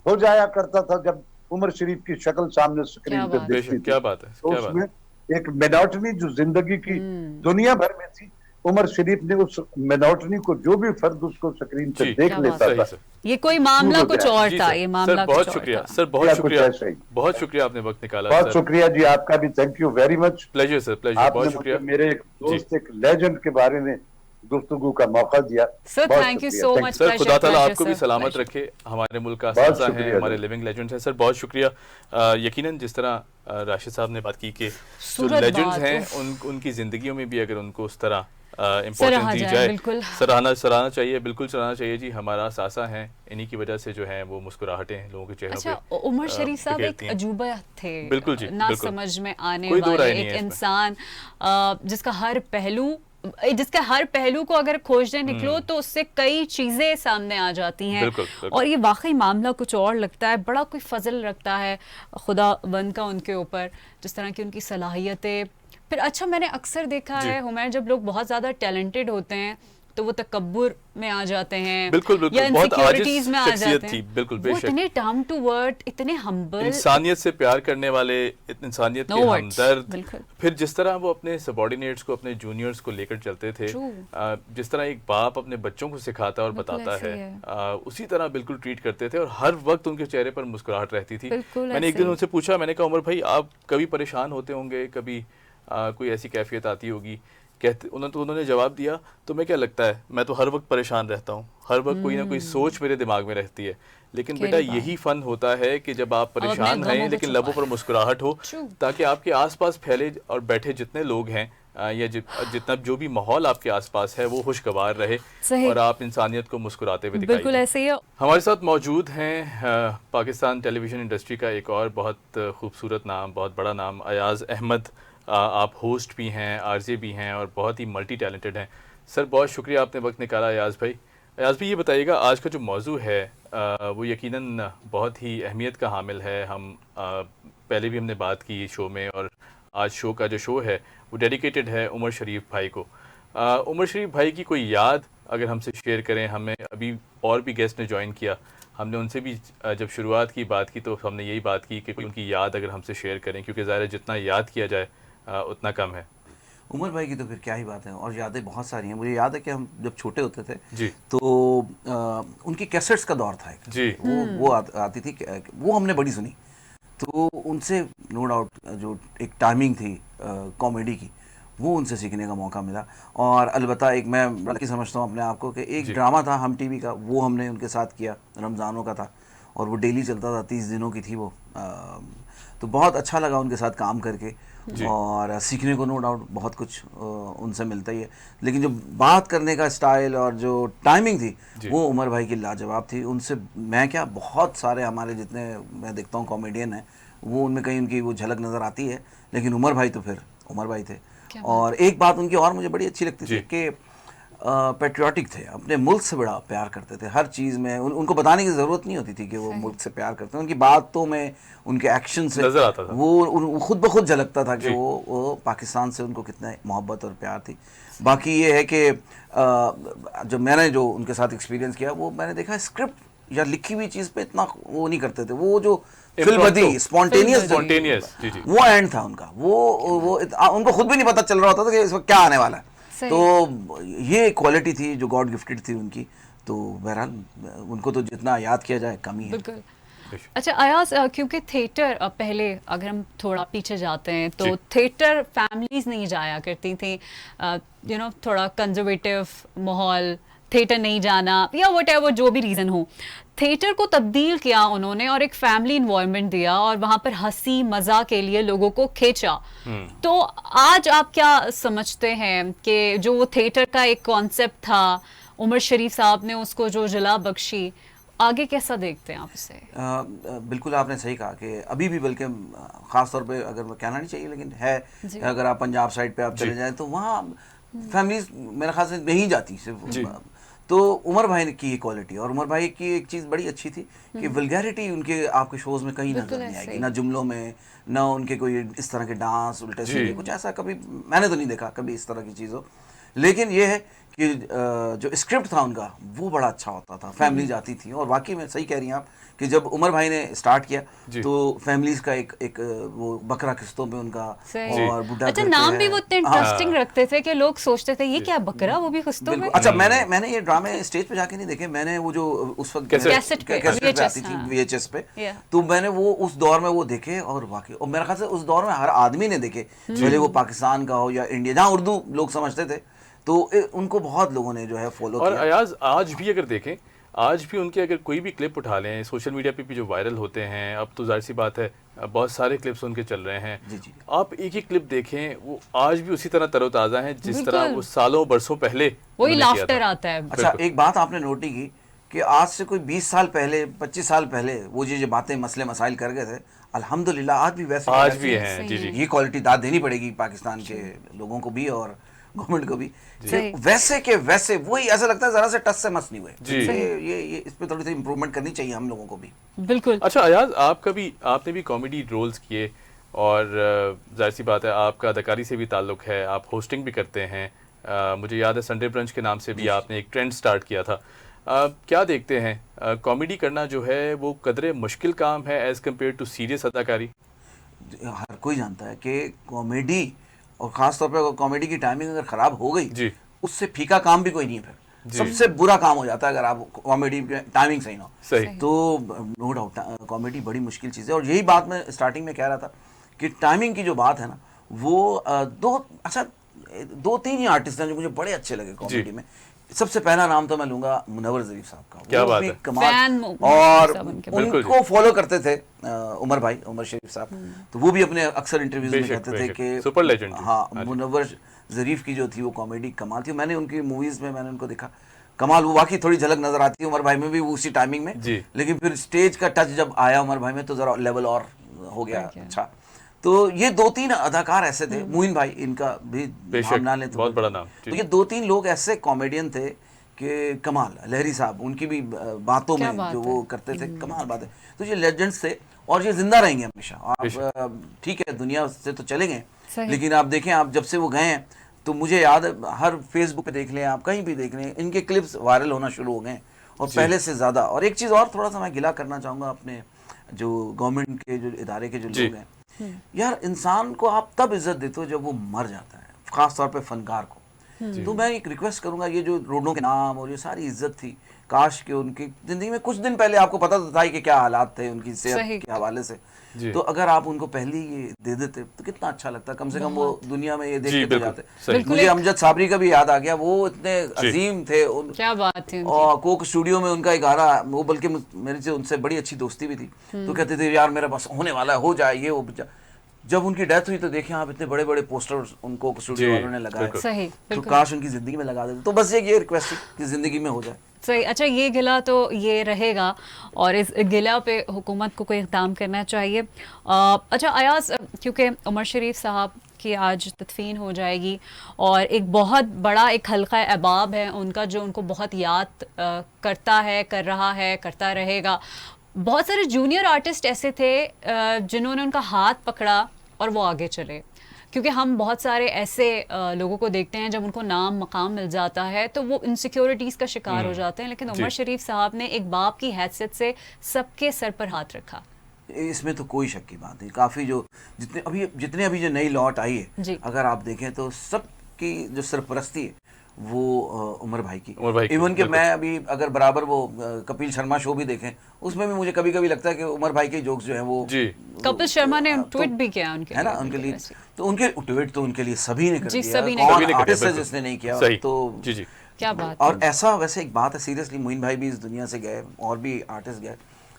हो जाया करता था जब उमर शरीफ की शक्ल सामने क्या स्क्रीन पे बात है। दिखती बेशक, थी। क्या बात है, तो क्या बात उसमें एक मोनोटनी जो जिंदगी की दुनिया भर में थी, उमर शरीफ ने उस मोनोटनी को, जो भी फर्द उसको स्क्रीन पे जी देख क्या बात लेता सही था, सर ये कोई दूर मामला हो कुछ जाए। और जी था, सर ये सर मामला बहुत कुछ और शुक्रिया था। सर, बहुत या कुछ शुक्रिया, ऐसा ही। बहुत शुक्रिया आपने वक्त निकाला बहुत सर। शुक्रिया जी, आपका भी thank you very much. Pleasure sir, pleasure, आपने बहुत मुझे शुक्रिया। मेरे एक जी दोस्त, एक लेजेंड के बारे में गुफ्तगू का मौका दिया। सर बहुत थैंक यू शुक्रिया, so thank much. You. Sir, खुदा ताला प्लेजर आपको भी सर, सलामत प्लेजर। रखे, हमारे मुल्क का बहुत असासा हैं, शुक्रिया हमारे जी। लिविंग लेजेंड्स हैं सर, बहुत शुक्रिया। यकीनन जिस तरह राशिद साहब ने बात की कि जो सूरत लेजेंड्स बात, हैं उनकी ज़िंदगियों में भी अगर उनको उस तरह इम्पोर्टेंस सराहा दी जाए, जाए, बिल्कुल। सराहना चाहिए, बिल्कुल सराहना चाहिए जी। हमारा असासा हैं, इन्हीं की वजह से जो है वो मुस्कुराहटें लोगों के चेहरों अच्छा, पे उमर शरीफ साहब एक बिखेरती हैं। अजूबा थे, बिल्कुल जी, ना बिल्कुल, समझ में आने कोई दो वाले राय नहीं एक है इसमें। इंसान, जिसका हर पहलू को अगर खोजने निकलो तो उससे कई चीजें सामने आ जाती हैं। बिल्कुल, बिल्कुल। और ये वाकई मामला कुछ और लगता है, बड़ा कोई फजल रखता है खुदावंद का उनके ऊपर, जिस तरह की उनकी सलाहियतें। फिर अच्छा, मैंने अक्सर देखा जी। है हुमैर, जब लोग बहुत ज्यादा टैलेंटेड होते हैं तो वो तकब्बुर में आ जाते हैं, बिल्कुल बिल्कुल, या बहुत आजिज इनसिक्योरिटीज में आ शख्सियत जाते थी, हैं। बिल्कुल वो बेशक। इतने डाउन टू वर्ड, इतने हम्बल, इंसानियत से प्यार करने वाले, इंसानियत No के words, हमदर्द। बिल्कुल। फिर जिस तरह वो अपने सबॉर्डिनेट्स को, अपने जूनियर्स को लेकर चलते थे, True। जिस तरह एक बाप अपने बच्चों को सिखाता और बिल्कुल बताता ऐसे है, ही है। उसी तरह बिल्कुल ट्रीट करते थे और हर वक्त उनके चेहरे पर मुस्कुराहट रहती थी। बिल्कुल मैंने एक ऐसे दिन ही। उनसे पूछा, मैंने कहा उमर भाई, आप कभी परेशान होते होंगे, कभी कोई ऐसी कैफियत आती होगी? उन्होंने जवाब दिया, तुम्हें क्या लगता है, मैं तो हर वक्त परेशान रहता हूँ, हर वक्त कोई ना कोई सोच मेरे दिमाग में रहती है। लेकिन बेटा, गहरी बात। यही फन होता है कि जब आप अपने परेशान गमों हैं को लेकिन छुपा लबों पर मुस्कुराहट हो, True। ताकि आपके आसपास फैले और बैठे जितने लोग हैं, या जितना जो भी माहौल आपके आसपास है वो खुशगवार रहे सही। और आप इंसानियत को मुस्कुराते हुए दिखाई बिल्कुल दें। ऐसे ही है। हमारे साथ मौजूद हैं पाकिस्तान टेलीविज़न इंडस्ट्री का एक और बहुत खूबसूरत नाम, बहुत बड़ा नाम, अयाज़ अहमद। आप होस्ट भी हैं, आरजे भी हैं और बहुत ही मल्टी टैलेंटेड हैं। सर, बहुत शुक्रिया आपने वक्त निकाला। अयाज़ भाई, ये बताइएगा, आज का जो मौजू है वो यकीनन बहुत ही अहमियत का हामिल है। हम पहले भी हमने बात की शो में, और आज शो का जो शो है वो डेडिकेटेड है उमर शरीफ भाई को। उमर शरीफ भाई की कोई याद अगर हमसे शेयर करें। हमें अभी और भी गेस्ट ने ज्वाइन किया, हमने उनसे भी जब शुरुआत की बात की तो हमने यही बात की कि कोई उनकी याद अगर हमसे शेयर करें, क्योंकि ज़ाहिर है जितना याद किया जाए उतना कम है। उमर भाई की तो फिर क्या ही बात है, और यादें बहुत सारी हैं। मुझे याद है कि हम जब छोटे होते थे जी तो उनकी कैसेट्स का दौर था एक, जी वो आती थी, वो हमने बड़ी सुनी। तो उनसे नो डाउट जो एक टाइमिंग थी कॉमेडी की, वो उनसे सीखने का मौका मिला। और अलबत्ता एक मैं बल्कि समझता हूँ अपने आप को कि एक ड्रामा था हम टीवी का, वो हमने उनके साथ किया, रमज़ानों का था और वो डेली चलता था, 30 दिनों की थी वो। तो बहुत अच्छा लगा उनके साथ काम करके, और सीखने को नो डाउट बहुत कुछ उनसे मिलता ही है। लेकिन जो बात करने का स्टाइल और जो टाइमिंग थी वो उमर भाई की लाजवाब थी। उनसे मैं क्या, बहुत सारे हमारे जितने मैं देखता हूँ कॉमेडियन हैं, वो उनमें कहीं उनकी वो झलक नज़र आती है, लेकिन उमर भाई तो फिर उमर भाई थे। क्या और एक बात उनकी और मुझे बड़ी अच्छी लगती थी जी। कि पेट्रियाटिक थे, अपने मुल्क से बड़ा प्यार करते थे हर चीज़ में। उनको बताने की ज़रूरत नहीं होती थी कि वो सही। मुल्क से प्यार करते हैं, उनकी बातों में, उनके एक्शन से नजर आता था। वो खुद ब खुद झलकता था कि जी। वो पाकिस्तान से उनको कितना मोहब्बत और प्यार थी। बाकी ये है कि जब मैंने जो उनके साथ एक्सपीरियंस किया, वो मैंने देखा स्क्रिप्ट या लिखी हुई चीज़ पे इतना वो नहीं करते थे। वो जो फिल्मबदी फिल्मबदी। स्पॉन्टेनियस, जी जी। वो एंड था उनका। वो उनको खुद भी नहीं पता चल रहा होता था कि इसमें क्या आने वाला है। सही। तो ये क्वालिटी थी जो गॉड गिफ्टेड थी उनकी। तो बहरहाल उनको तो जितना याद किया जाए कम ही है। बिल्कुल। अच्छा अयाज, क्योंकि थिएटर पहले अगर हम थोड़ा पीछे जाते हैं तो जी। थिएटर फैमिलीज नहीं जाया करती थी, थोड़ा कंजर्वेटिव माहौल, थिएटर नहीं जाना या व्हाटएवर जो भी रीज़न हो, थिएटर को तब्दील किया उन्होंने और एक फैमिली इन्वॉल्वमेंट दिया और वहाँ पर हंसी मज़ा के लिए लोगों को खींचा। तो आज आप क्या समझते हैं कि जो वो थिएटर का एक कॉन्सेप्ट था, उमर शरीफ साहब ने उसको जो जला बख्शी, आगे कैसा देखते हैं आप उसे? बिल्कुल आपने सही कहा कि अभी भी, बल्कि ख़ास तौर पे अगर कहना नहीं चाहिए लेकिन है, जी। अगर आप पंजाब साइड पे आप चले जाएं तो वहाँ फैमिलीज मेरे ख्याल से नहीं जाती जी। सिर्फ। तो उमर भाई की ये क्वालिटी, और उमर भाई की एक चीज़ बड़ी अच्छी थी कि वल्गैरिटी उनके आपके शोज़ में कहीं बिल्कुल नजर नहीं ऐसे आएगी, ही। ना जुमलों में, ना उनके कोई इस तरह के डांस उल्टे जी। सीधे कुछ ऐसा कभी मैंने तो नहीं देखा कभी इस तरह की चीज़ हो। लेकिन ये है कि जो स्क्रिप्ट था उनका वो बड़ा अच्छा होता था, फैमिली जाती थी। और वाकई में सही कह रही हैं आप कि जब उमर भाई ने स्टार्ट किया जी। तो फैमिलीज का एक वो बकरा किस्तों में उनका, सही। और बुढ़ा अच्छा, घर पे नाम भी है। वो इतने हाँ, इंटरेस्टिंग रखते थे कि लोग सोचते थे ये क्या बकरा, वो भी खुस्तों में। बिल्कुल। अच्छा, मैंने ये ड्रामे स्टेज पे जाके नहीं देखे, मैंने वो जो उस वक्त कैसेट पे, कैसेट पे VHS, आती थी, हाँ। VHS पे, Yeah. तो मैंने वो उस दौर में वो देखे। और वाकई, और मेरे ख्याल से उस दौर में हर आदमी ने देखे, भले वो पाकिस्तान का हो या इंडिया, जहाँ उर्दू लोग समझते थे, तो उनको बहुत लोगों ने जो है फॉलो और किया। अयाज आज भी अगर देखें, आज भी उनके अगर कोई भी क्लिप उठा लें, सोशल मीडिया पे भी जो वायरल होते हैं, अब तो जाहिर सी बात है बहुत सारे क्लिप्स उनके चल रहे हैं। जी, जी। आप एक ही क्लिप देखें, वो आज भी उसी तरह तरोताज़ा हैं जिस तरह बिल्कुल। वो सालों बरसों पहले वही उन्होंने किया लाफ्टर था। आता है। अच्छा, एक बात आपने नोट नहीं की कि आज से कोई 20 साल पहले, 25 साल पहले वो जो बातें मसले मसाइल कर गए थे, अल्हम्दुलिल्लाह आज भी वैसे के आज वैसे भी हैं। हैं, जी जी। ये क्वालिटी दाद देनी पड़ेगी पाकिस्तान के लोगों को भी और गवर्नमेंट को भी कि वैसे के वैसे वही, ऐसा लगता है जरा से टच से मस नहीं हुए। जी। ये इस पे थोड़ी सी इंप्रूवमेंट करनी चाहिए हम लोगों को भी। बिल्कुल। अच्छा अयाज, आपने भी कॉमेडी रोल्स किए और जाहिर सी बात है आपका अदाकारी से भी ताल्लुक़ है, आप होस्टिंग भी करते हैं। मुझे याद है संडे ब्रंच के नाम से भी आपने एक ट्रेंड स्टार्ट किया था। क्या देखते हैं कॉमेडी करना जो है वो कदरे मुश्किल काम है एज़ कम्पेयर टू सीरियस अदाकारी? हर कोई जानता है कि कॉमेडी, और ख़ास तौर पर कॉमेडी की टाइमिंग अगर ख़राब हो गई, जी। उससे फीका काम भी कोई नहीं है। फिर जी। सबसे बुरा काम हो जाता है अगर आप कॉमेडी टाइमिंग सही ना हो। सही। तो नो डाउट कॉमेडी बड़ी मुश्किल चीज़ है। और यही बात मैं स्टार्टिंग में कह रहा था कि टाइमिंग की जो बात है ना, वो दो तीन ही आर्टिस्ट हैं जो मुझे बड़े अच्छे लगे कॉमेडी में। सबसे पहला नाम तो मैं लूंगा मुनव्वर ज़रीफ साहब का। क्या वो बात भी है। कमाल। फैन और साहब उनके। बिल्कुल जी। उनको फॉलो करते थे उमर शरीफ साहब। तो वो भी अपने अक्सर इंटरव्यूज में बेशक, कहते थे बेशक। कि सुपर लेजेंड। हाँ, हाँ जी। मुनव्वर ज़रीफ की जो थी वो कॉमेडी कमाल थी। मैंने उनकी मूवीज़ में मैंने उनको देखा, कमाल। वो वाकई थोड़ी झलक नजर आती है उमर भाई में भी उसी टाइमिंग में जी। लेकिन फिर स्टेज का टच जब आया उमर भाई में तो ज़रा लेवल और हो गया अच्छा। तो ये दो तीन अदाकार ऐसे थे, मुइन भाई इनका भी बेशक, नाम ना लें तो बहुत बड़ा नाम। तो ये दो तीन लोग ऐसे कॉमेडियन थे कि कमाल। लहरी साहब, उनकी भी बातों क्या में बात जो है। वो करते थे, कमाल बात है। तो ये लेजेंड्स थे और ये जिंदा रहेंगे हमेशा। आप ठीक है, दुनिया से तो चले गए, सही। लेकिन आप देखें, आप जब से वो गए हैं तो मुझे याद है हर फेसबुक पे देख लें, आप कहीं भी देख लें, इनके क्लिप्स वायरल होना शुरू हो गए और पहले से ज़्यादा। और एक चीज़ और थोड़ा सा मैं गिला करना चाहूँगा अपने जो गवर्नमेंट के जो इदारे के जो लोग हैं, यार इंसान को आप तब इज्जत देते हो जब वो मर जाता है, ख़ास तौर पे फनकार को। तो मैं एक रिक्वेस्ट करूंगा, ये जो रोडों के नाम और ये सारी इज्जत थी, काश कि उनकी ज़िंदगी में कुछ दिन पहले आपको पता तो था कि क्या हालात थे उनकी सेहत के हवाले से, तो अगर आप उनको पहले ये दे देते तो कितना अच्छा लगता। कम से कम वो दुनिया में ये देख के तो जाते। मुझे अमजद साबरी का भी याद आ गया, वो इतने अजीम थे। क्या बात थी। और कोक स्टूडियो में उनका एक आ रहा, वो बल्कि मेरे से उनसे बड़ी अच्छी दोस्ती भी थी, तो कहते थे यार मेरे पास होने वाला है, हो जाए ये वो। जब उनकी डेथ हुई तो देखें आप, इतने बड़े बड़े पोस्टर्स उनको स्टूडियो वालों ने लगाए। सही, तो काश उनकी जिंदगी में लगा देते। तो बस ये रिक्वेस्ट थी कि जिंदगी में हो जाए। सही। अच्छा, ये गिला तो ये रहेगा और इस गिला पे हुकूमत को कोई इक़दाम करना चाहिए। अच्छा अयाज, क्योंकि उमर शरीफ साहब की आज तदफीन हो जाएगी और एक बहुत बड़ा एक हल्का अहबाब है उनका जो उनको बहुत याद करता है, कर रहा है, करता रहेगा। बहुत सारे जूनियर आर्टिस्ट ऐसे थे जिन्होंने उनका हाथ पकड़ा और वो आगे चले, क्योंकि हम बहुत सारे ऐसे लोगों को देखते हैं जब उनको नाम मकाम मिल जाता है तो वो इनसिक्योरिटीज़ का शिकार हो जाते हैं, लेकिन उमर शरीफ साहब ने एक बाप की हैसियत से सबके सर पर हाथ रखा। इसमें तो कोई शक की बात नहीं। काफ़ी जो जितने अभी जो नई लौट आई है, अगर आप देखें तो सबकी जो सरपरस्ती है वो उमर भाई की। इवन कि मैं अभी अगर बराबर वो कपिल शर्मा शो भी देखें, उसमें भी मुझे कभी कभी लगता है कि उमर भाई के जोक्स जो हैं वो कपिल शर्मा ने ट्वीट भी किया उनके, है ना, उनके लिए तो उनके ट्वीट तो उनके लिए सभी ने कर दिया, सभी कौन आर्टिस्ट है जिसने नहीं किया। तो क्या बात। और ऐसा वैसे एक बात है, सीरियसली मोइन भाई भी इस दुनिया से गए और भी आर्टिस्ट गए,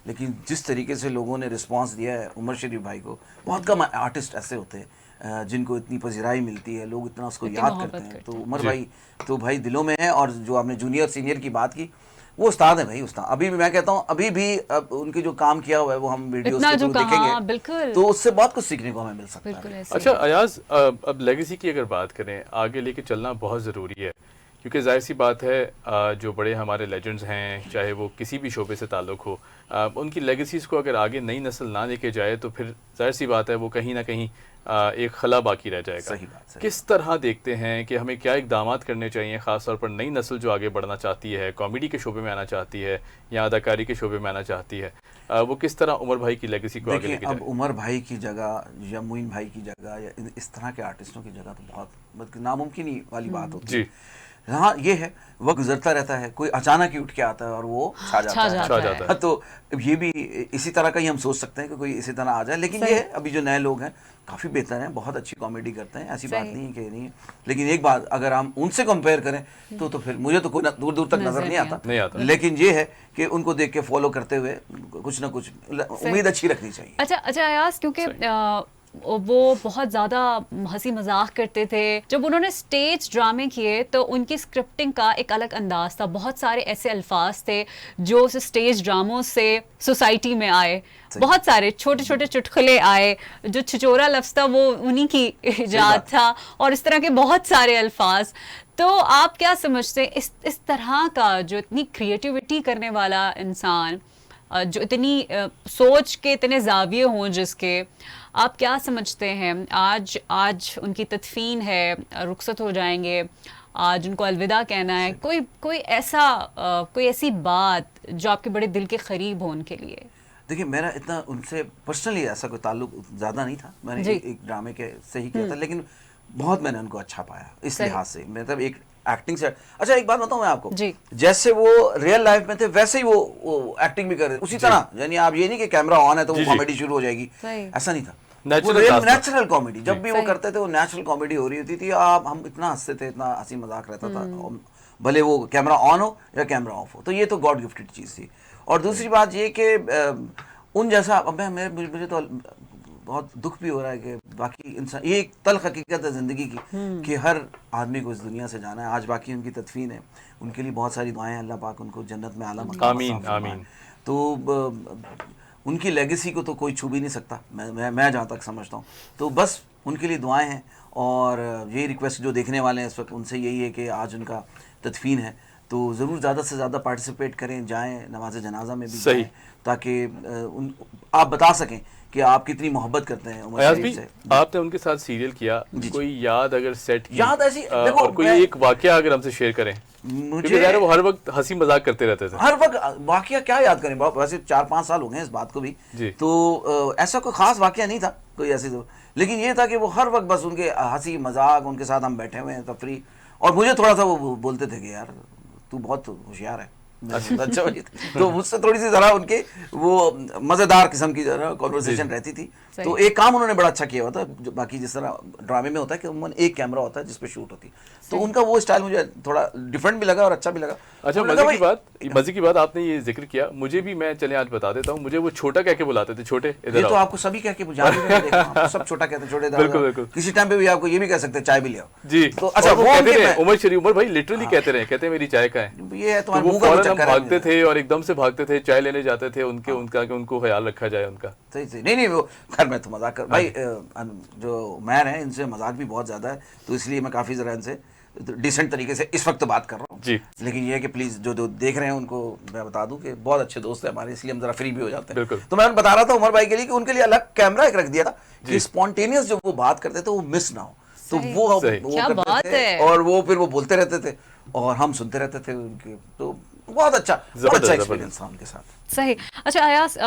लेकिन जिस तरीके से लोगों ने रिस्पांस दिया है उमर शरीफ भाई को, बहुत कम आर्टिस्ट ऐसे होते हैं जिनको इतनी पजिराई मिलती है, लोग इतना उसको याद करते हैं। तो उमर भाई तो भाई दिलों में है। और जो आपने जूनियर सीनियर की बात की, वो उस्ताद है भाई, उस्ताद। अभी भी मैं कहता हूँ, अभी भी अब उनके जो काम किया हुआ है वो हम वीडियोस के थ्रू देखेंगे तो उससे बहुत कुछ सीखने को हमें मिल सकता है। अच्छा अयाज, अब लेगेसी की अगर बात करें, आगे लेके चलना बहुत ज़रूरी है, क्योंकि जाहिर सी बात है जो बड़े हमारे लेजेंड्स हैं, चाहे वो किसी भी शोबे से ताल्लुक़ हो, उनकी लेगेसीज़ को अगर आगे नई नस्ल ना लेके जाए तो फिर जाहिर सी बात है वो कहीं ना कहीं एक खला बाकी रह जाएगा। सही बात। किस तरह देखते हैं कि हमें क्या इक़दामात करने चाहिए, ख़ास तौर पर नई नस्ल जो आगे बढ़ना चाहती है, कॉमेडी के शोबे में आना चाहती है या अदाकारी के शोबे में आना चाहती है, वो किस तरह उमर भाई की लेगेसी को आगे लेके जाए? अब उमर भाई की जगह या मोइन भाई की जगह या इस तरह के आर्टिस्टों की जगह तो बहुत नामुमकिन ही वाली बात होती है। हाँ, ये है, वक्त गुजरता रहता है, कोई अचानक ही उठ के आता है और वो छा जाता है। तो ये भी इसी तरह का ही हम सोच सकते हैं कि कोई इसी तरह आ जाए। लेकिन ये अभी जो नए लोग हैं काफ़ी बेहतर हैं, बहुत अच्छी कॉमेडी करते हैं, ऐसी बात नहीं है कि नहीं है। लेकिन एक बात, अगर हम उनसे कंपेयर करें तो फिर मुझे तो कोई दूर दूर तक नजर नहीं आता। लेकिन ये है कि उनको देख के फॉलो करते हुए कुछ ना कुछ उम्मीद अच्छी रखनी चाहिए। अच्छा अयाज, क्योंकि वो बहुत ज़्यादा हंसी मजाक करते थे, जब उन्होंने स्टेज ड्रामे किए तो उनकी स्क्रिप्टिंग का एक अलग अंदाज था। बहुत सारे ऐसे अल्फाज थे जो स्टेज ड्रामों से सोसाइटी में आए, बहुत सारे छोटे छोटे चुटकुले आए, जो छिचोरा लफ्ज़ था वो उन्हीं की इजाद था, और इस तरह के बहुत सारे अल्फाज। तो आप क्या समझते हैं इस तरह का, जो इतनी क्रिएटिविटी करने वाला इंसान, जो इतनी सोच के इतने जाविये हों जिसके, आप क्या समझते हैं? आज उनकी तदफीन है, रुखसत हो जाएंगे, आज उनको अलविदा कहना है, कोई ऐसी बात जो आपके बड़े दिल के करीब हो उनके लिए? देखिए, मेरा इतना उनसे पर्सनली ऐसा कोई ताल्लुक ज़्यादा नहीं था, मैंने एक ड्रामे के से ही किया था, लेकिन बहुत मैंने उनको अच्छा पाया इस लिहाज से, मतलब एक एक्टिंग से। अच्छा, एक बात बताऊं मैं आपको, जैसे वो रियल लाइफ में थे वैसे ही वो एक्टिंग भी कर रहे उसी तरह। यानी आप ये नहीं कि कैमरा ऑन है तो वो कॉमेडी शुरू हो जाएगी, ऐसा नहीं था। नेचुरल कॉमेडी जब भी वो करते थे, वो नेचुरल कॉमेडी हो रही होती थी। हम इतना हंसते थे, इतना हंसी मजाक रहता था, भले वो कैमरा ऑन हो या कैमरा ऑफ हो, तो ये तो गॉड गिफ्टेड चीज़ थी। और दूसरी बात ये कि उन जैसा मुझे तो बहुत दुख भी हो रहा है कि बाकी इंसान, ये एक तल्ख हकीकत है ज़िंदगी की कि हर आदमी को इस दुनिया से जाना है। आज बाकी उनकी तदफीन है, उनके लिए बहुत सारी दुआएं, अल्लाह पाक उनको जन्नत में आला मकाम आमीन। तो उनकी लेगेसी को तो कोई छू भी नहीं सकता, मैं जहाँ तक समझता हूँ। तो बस उनके लिए दुआएं हैं, और ये रिक्वेस्ट जो देखने वाले हैं इस वक्त उनसे यही है कि आज उनका तदफीन है तो ज़रूर ज़्यादा से ज़्यादा पार्टिसिपेट करें, जाएं, नमाज जनाजा में भी जाएं, ताकि आप बता सकें कि आप कितनी मोहब्बत करते हैं उमर शरीफ से। आपने उनके साथ सीरियल किया, कोई याद अगर सेट की, याद ऐसी देखो, कोई एक वाकया अगर हमसे शेयर करें, मुझे वो हर वक्त हंसी मजाक करते रहते थे। हर वक्त वाकया क्या याद करें, वैसे 4-5 साल हो गए इस बात को भी, तो ऐसा कोई खास वाकया नहीं था कोई ऐसी, लेकिन ये था कि वो हर वक्त बस उनके हंसी मजाक, उनके साथ हम बैठे हुए हैं तफरी, और मुझे थोड़ा सा वो बोलते थे कि यार तू बहुत होशियार है। अच्छा, तो मुझसे थोड़ी सी जरा उनके वो मजेदार किस्म की जरा कॉन्वर्सेशन रहती थी। तो एक काम उन्होंने बड़ा अच्छा किया हुआ था, जो बाकी जिस तरह ड्रामे में होता है कि एक कैमरा होता है जिस पे शूट होती है, तो उनका वो स्टाइल मुझे थोड़ा डिफरेंट भी लगा और अच्छा भी लगा। अच्छा, मजे की बात आपने ये जिक्र किया, मुझे भी, मैं चले आज बता देता हूँ, मुझे वो छोटा कह के बुलाते थे, छोटे इधर। ये तो आपको सभी कह के सब छोटा कहते हैं, छोटे। बिल्कुल। किसी टाइम पे भी आपको ये भी कह सकते हैं चाय भी ले आओ जी। तो अच्छा, वो उमर शरीफ, उमर भाई लिटरली कहते रहे, कहते मेरी चाय का है, ये है तुम्हारे मुंह का चक्कर है। भागते थे और एकदम से भागते थे, चाय लेने जाते थे, उनको ख्याल रखा जाए उनका। सही नहीं नहीं, वो खैर मैं तो मजाक कर भाई, जो मैन है इनसे मजाक भी बहुत ज़्यादा है, तो इसलिए मैं काफ़ी ज़रा इनसे डिसेंट तरीके से इस वक्त तो बात कर रहा हूँ जी। लेकिन ये है कि प्लीज़ जो देख रहे हैं उनको मैं बता दूं कि बहुत अच्छे दोस्त हैं हमारे, इसलिए हम ज़रा फ्री भी हो जाते हैं। बिल्कुल। तो मैं बता रहा था उमर भाई के लिए कि उनके लिए अलग कैमरा एक रख दिया था कि स्पॉन्टेनियस जब वो बात करते थे वो मिस ना हो, तो वो क्या करते बात थे है। और वो फिर वो बोलते रहते थे और हम सुनते रहते थे उनके, तो बहुत अच्छा एक्सपीरियंस था उनके साथ। सही। अच्छा अयाज,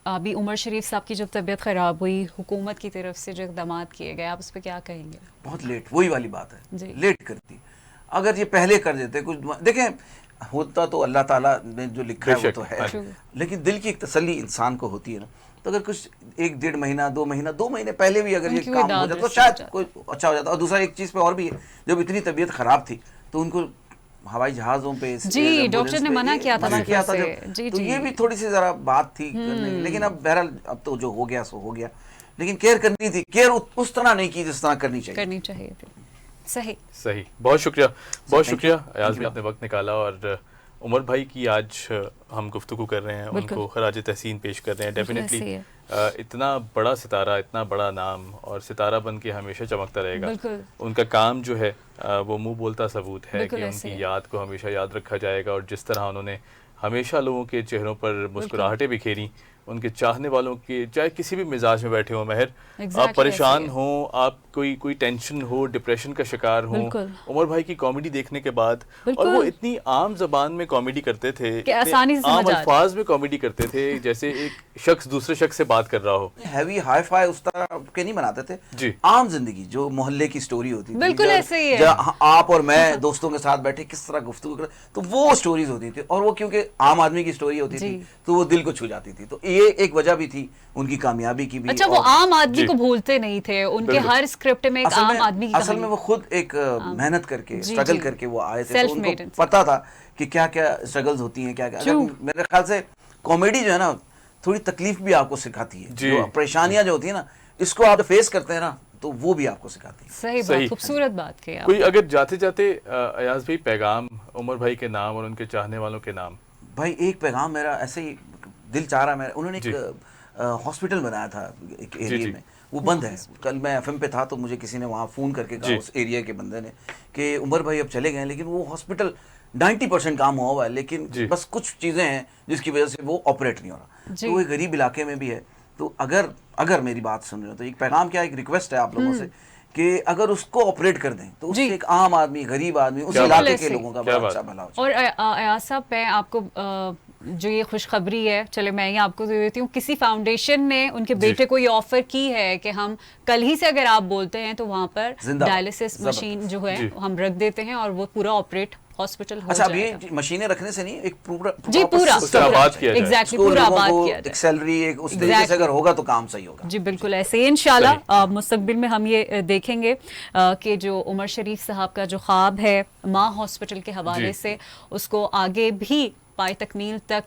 अभी उमर शरीफ साहब की जब तबीयत ख़राब हुई, हुकूमत की तरफ से जो इक़दाम किए गए, आप उस पर क्या कहेंगे? बहुत लेट, वही वाली बात है जी। लेट करती, अगर ये पहले कर देते कुछ, देखें होता तो अल्लाह ताला ने जो लिखा है वो तो है, लेकिन दिल की एक तसल्ली इंसान को होती है ना, तो अगर कुछ 1-1.5 महीना 2 महीना 2 महीने पहले भी अगर ये काम हो जाता तो शायद कोई अच्छा हो जाता। और दूसरा एक चीज़ पे और भी है, जब इतनी तबीयत ख़राब थी तो उनको हवाई जहाज़ों पे जी डॉक्टर ने मना किया था जी, तो ये भी थोड़ी सी ज़रा बात थी करने की, लेकिन अब बहरहाल अब तो जो हो गया सो हो गया, लेकिन केयर करनी थी, केयर उस तरह नहीं की जिस तरह करनी चाहिए थी। सही सही, बहुत शुक्रिया, बहुत शुक्रिया अयाज ने आपने वक्त निकाला, और उमर भाई की आज हम गुफ्तगू कर रहे हैं, उनको खराज तहसीन पेश कर रहे हैं। डेफिनेटली इतना बड़ा सितारा, इतना बड़ा नाम, और सितारा बन के हमेशा चमकता रहेगा। उनका काम जो है वो मुंह बोलता सबूत है कि उनकी याद को हमेशा याद रखा जाएगा, और जिस तरह उन्होंने हमेशा लोगों के चेहरों पर मुस्कुराहटें बिखेरी, उनके चाहने वालों के, चाहे किसी भी मिजाज में बैठे हो महर, आप परेशान हो, आप कोई टेंशन हो, डिप्रेशन का शिकार हो, उमर भाई की कॉमेडी देखने के बाद, और वो इतनी आम जबान में कॉमेडी करते थे, आसानी से आम अल्फाज में कॉमेडी करते थे, जैसे एक शख्स दूसरे शख्स से बात कर रहा हो। हैवी हाई फाई उस तरह के नहीं बनाते थे जी, आम जिंदगी जो मोहल्ले की स्टोरी होती थी, बिल्कुल ऐसे ही है, आप और मैं दोस्तों के साथ बैठे किस तरह गुफ्तगू कर, तो वो स्टोरीज होती थी, और वो क्योंकि आम आदमी की स्टोरी होती थी तो वो दिल को छू जाती थी, तो ये एक वजह भी थी उनकी कामयाबी की भी। अच्छा, वो आम आदमी को भूलते नहीं थे, उनके हर स्क्रिप्ट में एक आम आदमी की असल में वो खुद एक मेहनत करके स्ट्रगल करके वो आए थे, तो उनको पता था कि क्या क्या स्ट्रगल्स होती हैं, क्या क्या। मेरे ख्याल से कॉमेडी जो है ना थोड़ी तकलीफ भी आपको सिखाती है, जो परेशानियां जो होती है ना, इसको आप फेस करते हैं ना तो वो भी आपको सिखाती है। सही बात, खूबसूरत बात की आपने। कोई अगर जाते जाते अयाज भाई पैगाम उमर भाई के नाम और उनके चाहने वालों के नाम? भाई एक पैगाम मेरा ऐसे ही दिल चाह रहा है, उन्होंने एक हॉस्पिटल बनाया था एक एरिया में, वो बंद है। कल मैं एफएम पे था तो मुझे किसी ने वहाँ फ़ोन करके कहा उस एरिया के बंदे ने कि उमर भाई अब चले गए, लेकिन वो हॉस्पिटल 90% काम हुआ हुआ है, लेकिन बस कुछ चीज़ें हैं जिसकी वजह से वो ऑपरेट नहीं हो रहा। तो वो गरीब इलाके में भी है, तो अगर मेरी बात सुन रहे हो तो एक पैगाम क्या, एक रिक्वेस्ट है आप लोगों से कि अगर उसको ऑपरेट कर दें तो उससे एक आम आदमी, गरीब आदमी, उस इलाके के लोगों का बड़ा अच्छा भला हो। और अयाज साहब, मैं आपको जो ये खुशखबरी है, चले मैं ये आपको दे देती हूँ, किसी फाउंडेशन ने उनके बेटे को ये ऑफर की है कि हम कल ही से अगर आप बोलते हैं तो वहाँ पर डायलिसिस मशीन जो है हम रख देते हैं और वो पूरा ऑपरेट हॉस्पिटल हो अच्छा, अभी मशीनें रखने से नहीं, एक पूरा आबाद किया जाए, एग्जैक्टली पूरा आबाद किया जाए, एक सैलरी एक उस तरीके से अगर होगा तो काम सही होगा। जी बिल्कुल ऐसे, इंशाल्लाह मुस्तकबिल में हम ये देखेंगे कि जो उमर शरीफ साहब का जो ख्वाब है माँ हॉस्पिटल के हवाले से, उसको आगे भी पाए तकमील तक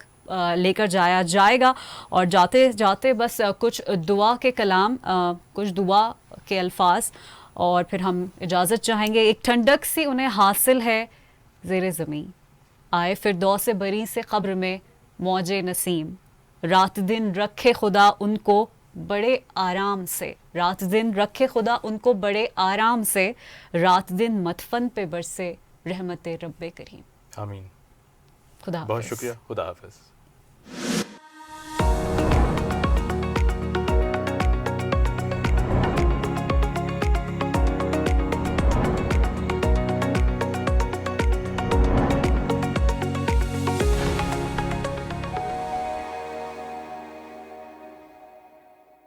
लेकर जाया जाएगा। और जाते जाते बस कुछ दुआ के कलाम, कुछ दुआ के अल्फाज, और फिर हम इजाज़त चाहेंगे। एक ठंडक सी उन्हें हासिल है ज़ेरे ज़मीं, आए फिरदौस बरी से क़ब्र में मौजे नसीम, रात दिन रखे खुदा उनको बड़े आराम से, रात दिन रखे खुदा उनको बड़े आराम से, रात दिन मतफन पे बरसे रहमत रब्बे करीम। आमीन। खुदा बहुत शुक्रिया, खुदा हाफिज़।